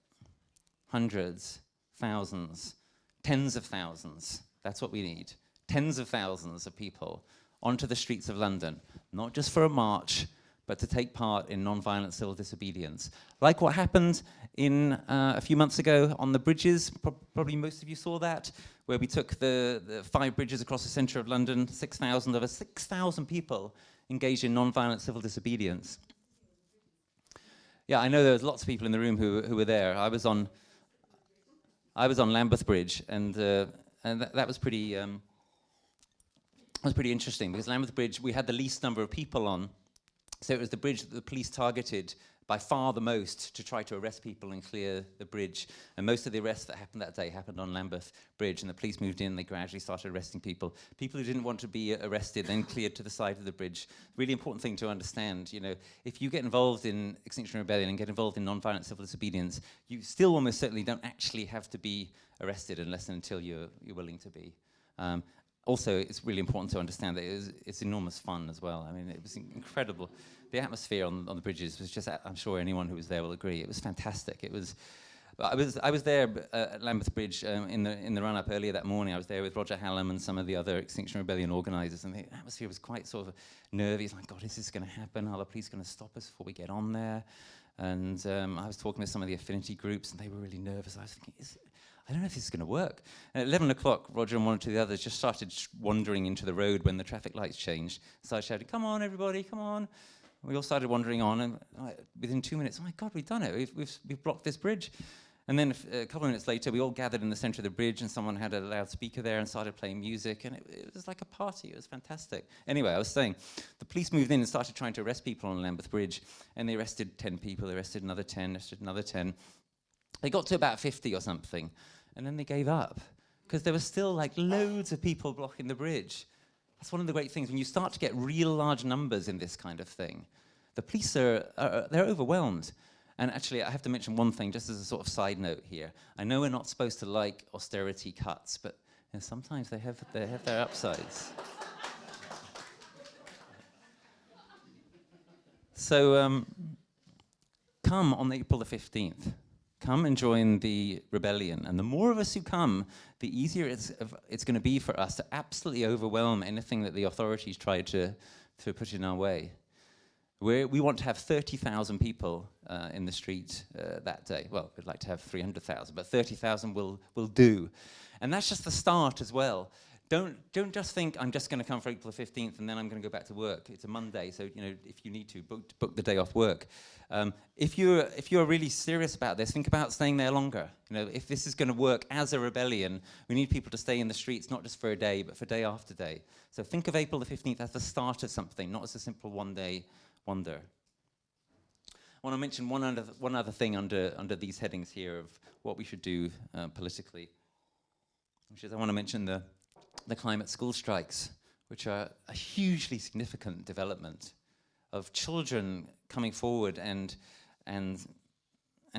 A: hundreds, thousands, tens of thousands, that's what we need, tens of thousands of people onto the streets of London, not just for a march, but to take part in non-violent civil disobedience. Like what happened a few months ago on the bridges, probably most of you saw that, where we took the 5 bridges across the centre of London, 6,000 of us, 6,000 people engaged in non-violent civil disobedience. Yeah, I know there was lots of people in the room who were there. I was on Lambeth Bridge, and that was pretty interesting, because Lambeth Bridge, we had the least number of people on, so it was the bridge that the police targeted by far the most to try to arrest people and clear the bridge. And most of the arrests that happened that day happened on Lambeth Bridge, and the police moved in, they gradually started arresting people. People who didn't want to be arrested then cleared to the side of the bridge. Really important thing to understand, if you get involved in Extinction Rebellion and get involved in non-violent civil disobedience, you still almost certainly don't actually have to be arrested unless and until you're willing to be. Also, it's really important to understand that it's enormous fun as well. I mean, it was incredible. The atmosphere on the bridges was just, I'm sure anyone who was there will agree, it was fantastic. I was there at Lambeth Bridge in the run-up earlier that morning. I was there with Roger Hallam and some of the other Extinction Rebellion organisers, and the atmosphere was quite sort of nervy. It's like, God, is this going to happen? Are the police going to stop us before we get on there? And I was talking with some of the affinity groups, and they were really nervous. I was thinking, I don't know if this is going to work. And at 11 o'clock, Roger and one or two of the others just started wandering into the road when the traffic lights changed. Started shouting, "Come on, everybody, come on." We all started wandering on, and within 2 minutes, oh my God, we've done it. We've blocked this bridge. And then a couple of minutes later, we all gathered in the center of the bridge, and someone had a loudspeaker there and started playing music, and it was like a party. It was fantastic. Anyway, I was saying, the police moved in and started trying to arrest people on Lambeth Bridge, and they arrested 10 people, they arrested another 10, arrested another 10. They got to about 50 or something, and then they gave up, because there were still like loads of people blocking the bridge. That's one of the great things. When you start to get real large numbers in this kind of thing, the police they're overwhelmed. And actually, I have to mention one thing, just as a sort of side note here. I know we're not supposed to like austerity cuts, but sometimes they have their upsides. So come on April the 15th. come and join the rebellion. And the more of us who come, the easier it's going to be for us to absolutely overwhelm anything that the authorities try to put in our way. We want to have 30,000 people in the street that day. Well, we'd like to have 300,000, but 30,000 will do. And that's just the start as well. Don't just think, I'm just going to come for April 15th and then I'm going to go back to work. It's a Monday, so if you need to, book the day off work. If you're really serious about this, think about staying there longer. If this is going to work as a rebellion, we need people to stay in the streets, not just for a day, but for day after day. So think of April the 15th as the start of something, not as a simple one-day wonder. I want to mention one other thing under these headings here of what we should do politically, which is I want to mention the climate school strikes, which are a hugely significant development of children coming forward and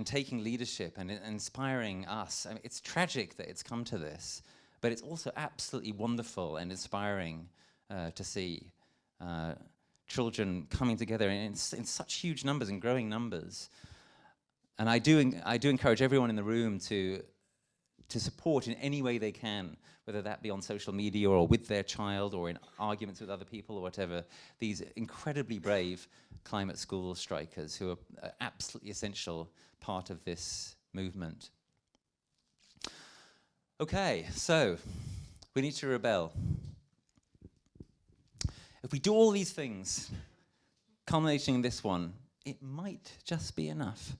A: taking leadership and inspiring us. I mean, it's tragic that it's come to this, but it's also absolutely wonderful and inspiring to see children coming together in such huge numbers and growing numbers. And I do encourage everyone in the room to support in any way they can, whether that be on social media or with their child or in arguments with other people or whatever, these incredibly brave climate school strikers who are an absolutely essential part of this movement. Okay, so we need to rebel. If we do all these things, culminating in this one, it might just be enough.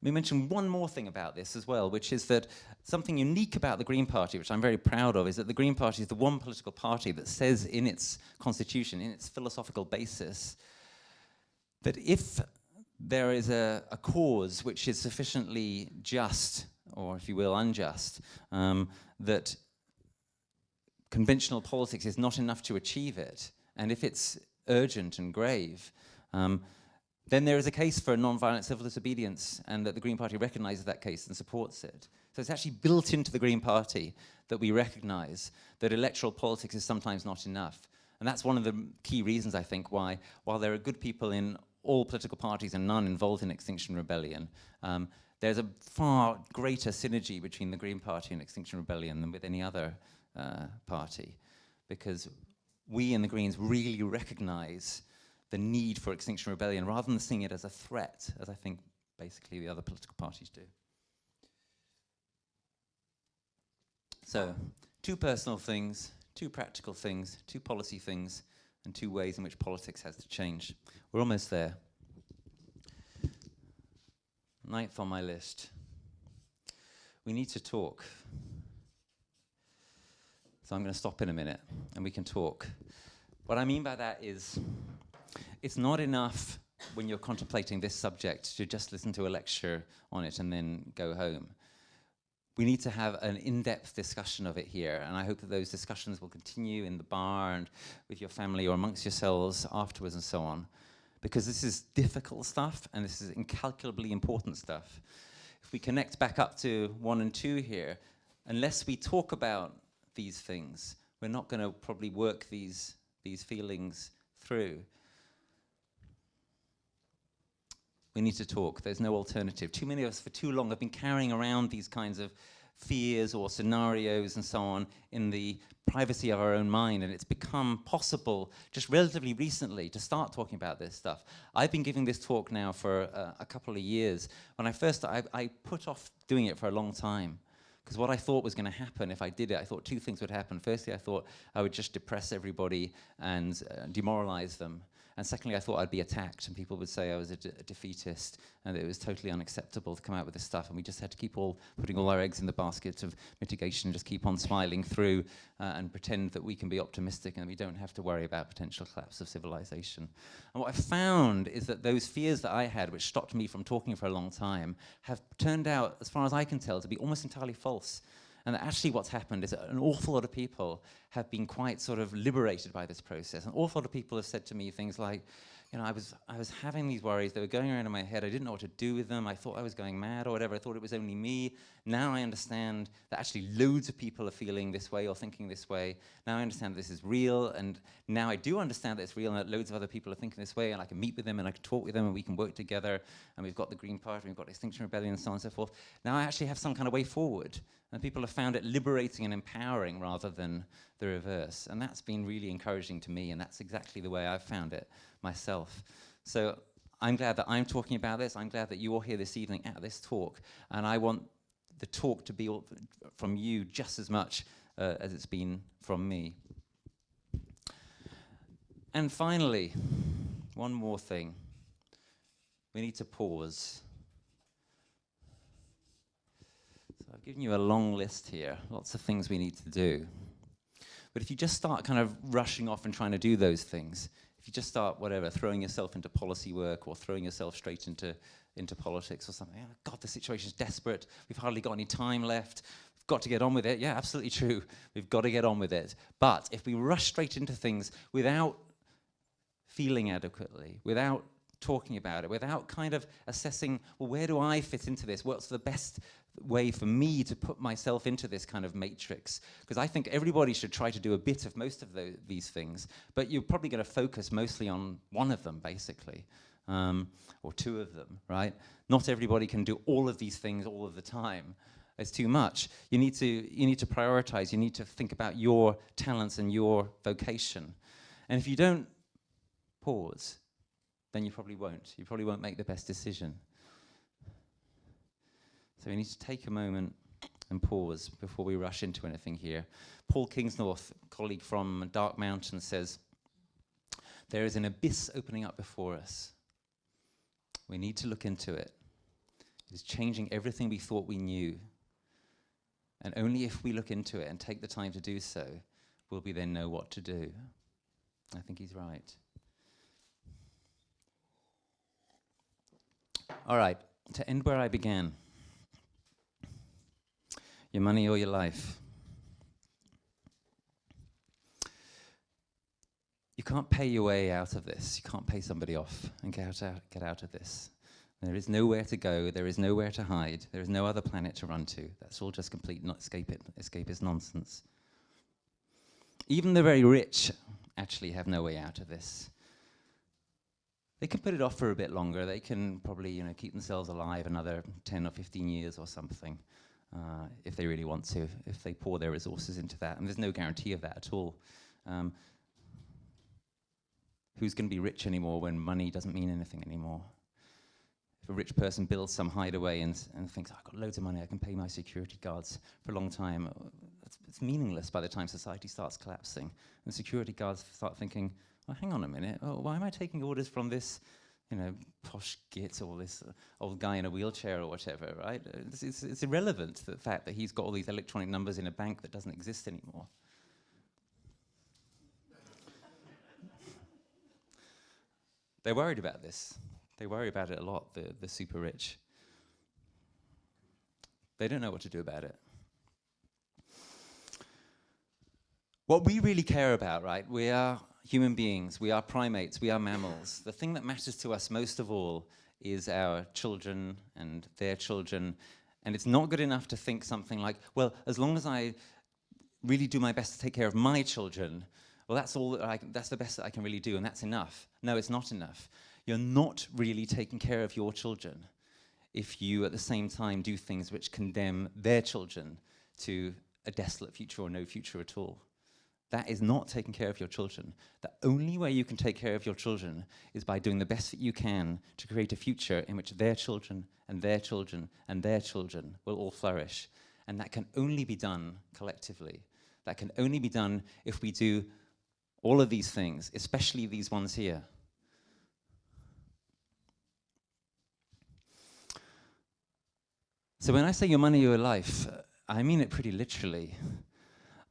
A: Let me mention one more thing about this as well, which is that something unique about the Green Party, which I'm very proud of, is that the Green Party is the one political party that says in its constitution, in its philosophical basis, that if there is a cause which is sufficiently just, or if you will, unjust, that conventional politics is not enough to achieve it, and if it's urgent and grave, then there is a case for non-violent civil disobedience, and that the Green Party recognises that case and supports it. So it's actually built into the Green Party that we recognise that electoral politics is sometimes not enough. And that's one of the key reasons, I think, why, while there are good people in all political parties and none involved in Extinction Rebellion, there's a far greater synergy between the Green Party and Extinction Rebellion than with any other party, because we in the Greens really recognise the need for Extinction Rebellion rather than seeing it as a threat, as I think basically the other political parties do. So, 2 personal things, 2 practical things, 2 policy things, and 2 ways in which politics has to change. We're almost there. 9th on my list. We need to talk. So I'm going to stop in a minute and we can talk. What I mean by that is, it's not enough when you're contemplating this subject to just listen to a lecture on it and then go home. We need to have an in-depth discussion of it here, and I hope that those discussions will continue in the bar and with your family or amongst yourselves afterwards and so on, because this is difficult stuff and this is incalculably important stuff. If we connect back up to 1 and 2 here, unless we talk about these things, we're not going to probably work these feelings through. We need to talk. There's no alternative. Too many of us for too long have been carrying around these kinds of fears or scenarios and so on in the privacy of our own mind, and it's become possible just relatively recently to start talking about this stuff. I've been giving this talk now for a couple of years. When I put off doing it for a long time, because what I thought was going to happen if I did it, I thought 2 things would happen. Firstly, I thought I would just depress everybody and demoralize them. And secondly, I thought I'd be attacked and people would say I was a defeatist and it was totally unacceptable to come out with this stuff, and we just had to keep putting all our eggs in the basket of mitigation, just keep on smiling through and pretend that we can be optimistic and we don't have to worry about potential collapse of civilization. And what I found is that those fears that I had, which stopped me from talking for a long time, have turned out, as far as I can tell, to be almost entirely false. And actually what's happened is that an awful lot of people have been quite sort of liberated by this process. An awful lot of people have said to me things like, I was having these worries, they were going around in my head, I didn't know what to do with them, I thought I was going mad or whatever, I thought it was only me. Now I understand that actually loads of people are feeling this way or thinking this way. Now I understand that this is real, and now I do understand that it's real and that loads of other people are thinking this way, and I can meet with them and I can talk with them and we can work together, and we've got the Green Party, we've got Extinction Rebellion and so on and so forth. Now I actually have some kind of way forward, and people have found it liberating and empowering rather than the reverse, and that's been really encouraging to me, and that's exactly the way I've found it myself. So I'm glad that I'm talking about this. I'm glad that you're here this evening at this talk, and I want the talk to be from you just as much as it's been from me. And finally, one more thing. We need to pause. So I've given you a long list here, lots of things we need to do. But if you just start kind of rushing off and trying to do those things, if you just start, throwing yourself into policy work or throwing yourself straight into politics or something, oh, God, the situation's desperate, we've hardly got any time left, we've got to get on with it. Yeah, absolutely true, we've got to get on with it. But if we rush straight into things without feeling adequately, without talking about it, without kind of assessing, well, where do I fit into this? What's the best way for me to put myself into this kind of matrix? Because I think everybody should try to do a bit of most of these things, but you're probably going to focus mostly on one of them, basically, or two of them, right? Not everybody can do all of these things all of the time. It's too much. You need to prioritize. You need to think about your talents and your vocation. And if you don't pause, then you probably won't. You probably won't make the best decision. So we need to take a moment and pause before we rush into anything here. Paul Kingsnorth, colleague from Dark Mountain, says, there is an abyss opening up before us. We need to look into it. It is changing everything we thought we knew. And only if we look into it and take the time to do so, will we then know what to do. I think he's right. All right, to end where I began. Your money or your life. You can't pay your way out of this. You can't pay somebody off and get out of this. There is nowhere to go. There is nowhere to hide. There is no other planet to run to. That's all just complete escapist nonsense. Even the very rich actually have no way out of this. They can put it off for a bit longer. They can probably, keep themselves alive another 10 or 15 years or something. If they really want to, if they pour their resources into that. And there's no guarantee of that at all. Who's going to be rich anymore when money doesn't mean anything anymore? If a rich person builds some hideaway and thinks, I've got loads of money, I can pay my security guards for a long time, it's meaningless by the time society starts collapsing. And security guards start thinking, well, hang on a minute, why am I taking orders from this posh git or this old guy in a wheelchair or whatever, right? It's irrelevant to the fact that he's got all these electronic numbers in a bank that doesn't exist anymore. They're worried about this. They worry about it a lot, the super rich. They don't know what to do about it. What we really care about, right? We are human beings, we are primates, we are mammals. The thing that matters to us most of all is our children and their children. And it's not good enough to think something like, well, as long as I really do my best to take care of my children, well, that's the best that I can really do, and that's enough. No, it's not enough. You're not really taking care of your children if you, at the same time, do things which condemn their children to a desolate future or no future at all. That is not taking care of your children. The only way you can take care of your children is by doing the best that you can to create a future in which their children and their children and their children will all flourish. And that can only be done collectively. That can only be done if we do all of these things, especially these ones here. So when I say your money, your life, I mean it pretty literally.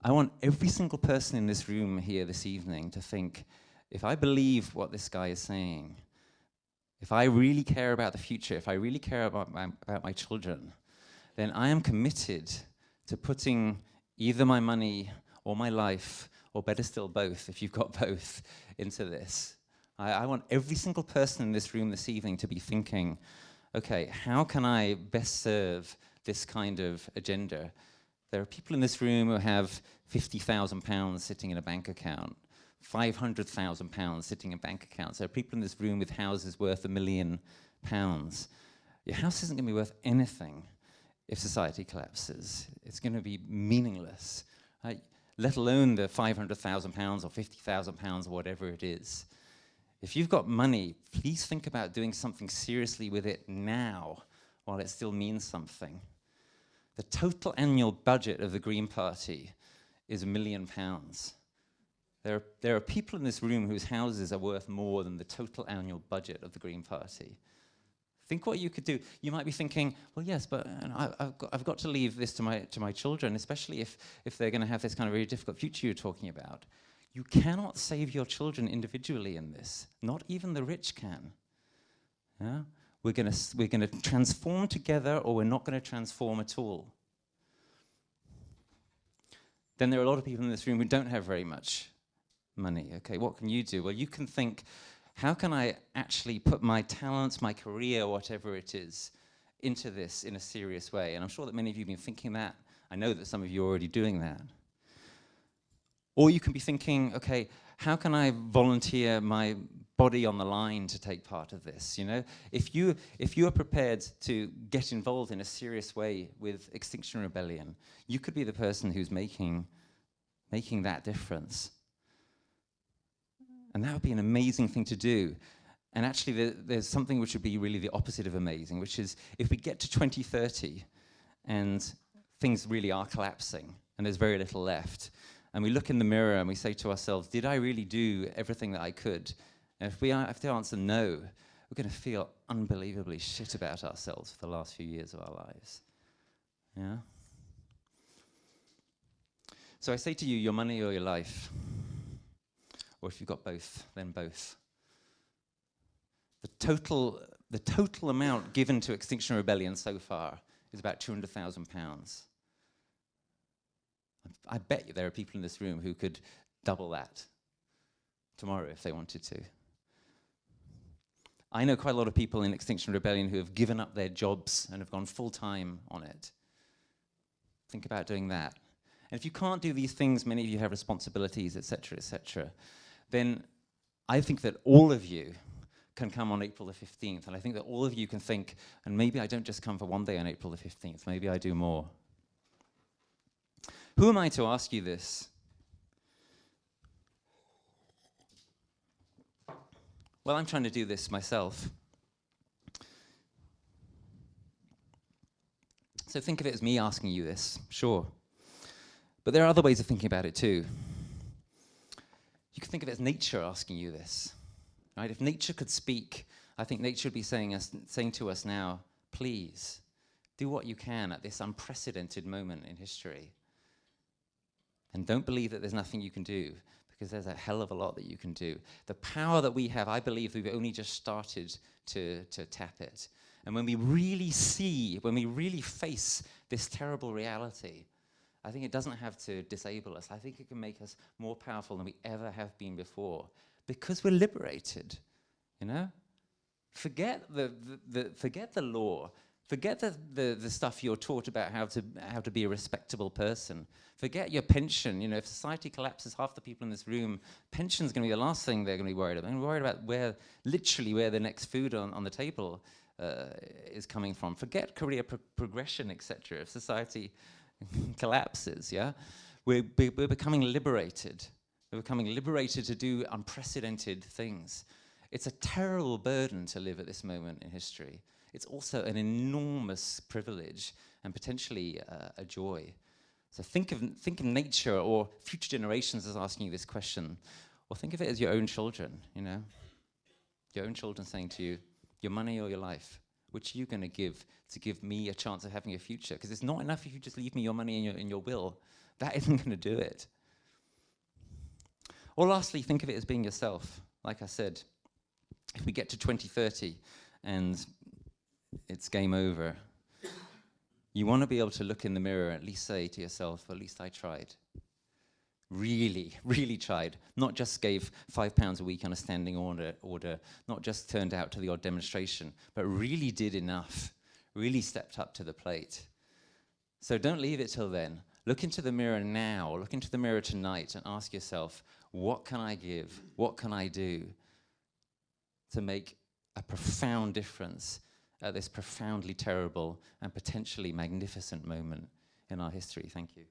A: I want every single person in this room here this evening to think, if I believe what this guy is saying, if I really care about the future, if I really care about my children, then I am committed to putting either my money or my life, or better still both, if you've got both, into this. I want every single person in this room this evening to be thinking, okay, how can I best serve this kind of agenda? There are people in this room who have £50,000 sitting in a bank account, £500,000 sitting in bank accounts. There are people in this room with houses worth £1 million. Your house isn't going to be worth anything if society collapses. It's going to be meaningless, right? Let alone the £500,000 or £50,000 or whatever it is. If you've got money, please think about doing something seriously with it now while it still means something. The total annual budget of the Green Party is £1 million. There are people in this room whose houses are worth more than the total annual budget of the Green Party. Think what you could do. You might be thinking, well, yes, but I've got to leave this to my children, especially if they're going to have this kind of very difficult future you're talking about. You cannot save your children individually in this. Not even the rich can. Yeah? We're going to transform together, or we're not going to transform at all. Then there are a lot of people in this room who don't have very much money. Okay, what can you do? Well, you can think, how can I actually put my talents, my career, whatever it is, into this in a serious way? And I'm sure that many of you have been thinking that. I know that some of you are already doing that. Or you can be thinking, okay, how can I volunteer my body on the line to take part of this? You know, if you are prepared to get involved in a serious way with Extinction Rebellion, you could be the person who's making that difference. And that would be an amazing thing to do. And actually, there's something which would be really the opposite of amazing, which is if we get to 2030 and things really are collapsing and there's very little left, and we look in the mirror and we say to ourselves, did I really do everything that I could? And if we have to answer no, we're going to feel unbelievably shit about ourselves for the last few years of our lives. Yeah? So I say to you, your money or your life. Or if you've got both, then both. The total amount given to Extinction Rebellion so far is about £200,000. I bet you there are people in this room who could double that tomorrow if they wanted to. I know quite a lot of people in Extinction Rebellion who have given up their jobs and have gone full-time on it. Think about doing that. And if you can't do these things, many of you have responsibilities, etc., then I think that all of you can come on April the 15th, and I think that all of you can think, and maybe I don't just come for one day on April the 15th, maybe I do more. Who am I to ask you this? Well, I'm trying to do this myself. So think of it as me asking you this, sure. But there are other ways of thinking about it too. You could think of it as nature asking you this. Right? If nature could speak, I think nature would be saying to us now, please, do what you can at this unprecedented moment in history. And don't believe that there's nothing you can do, because there's a hell of a lot that you can do. The power that we have, I believe we've only just started to tap it. And when we really face this terrible reality, I think it doesn't have to disable us. I think it can make us more powerful than we ever have been before, because we're liberated, you know? Forget the law. Forget the stuff you're taught about how to be a respectable person. Forget your pension. You know, if society collapses, half the people in this room, pension's going to be the last thing they're going to be worried about. They're worried about where the next food on the table is coming from. Forget career progression, etc. If society collapses, yeah, we're becoming liberated. We're becoming liberated to do unprecedented things. It's a terrible burden to live at this moment in history. It's also an enormous privilege and potentially a joy. So think of nature or future generations as asking you this question, or think of it as your own children, you know? Your own children saying to you, your money or your life, which are you going to give me a chance of having a future? Because it's not enough if you just leave me your money in your will. That isn't going to do it. Or lastly, think of it as being yourself. Like I said, if we get to 2030 and it's game over, you want to be able to look in the mirror and at least say to yourself, at least I tried. really, really tried, not just gave £5 a week on a standing order, not just turned out to the odd demonstration, but really did enough, really stepped up to the plate. So don't leave it till then. Look into the mirror now, look into the mirror tonight and ask yourself, what can I give? What can I do to make a profound difference at this profoundly terrible and potentially magnificent moment in our history? Thank you.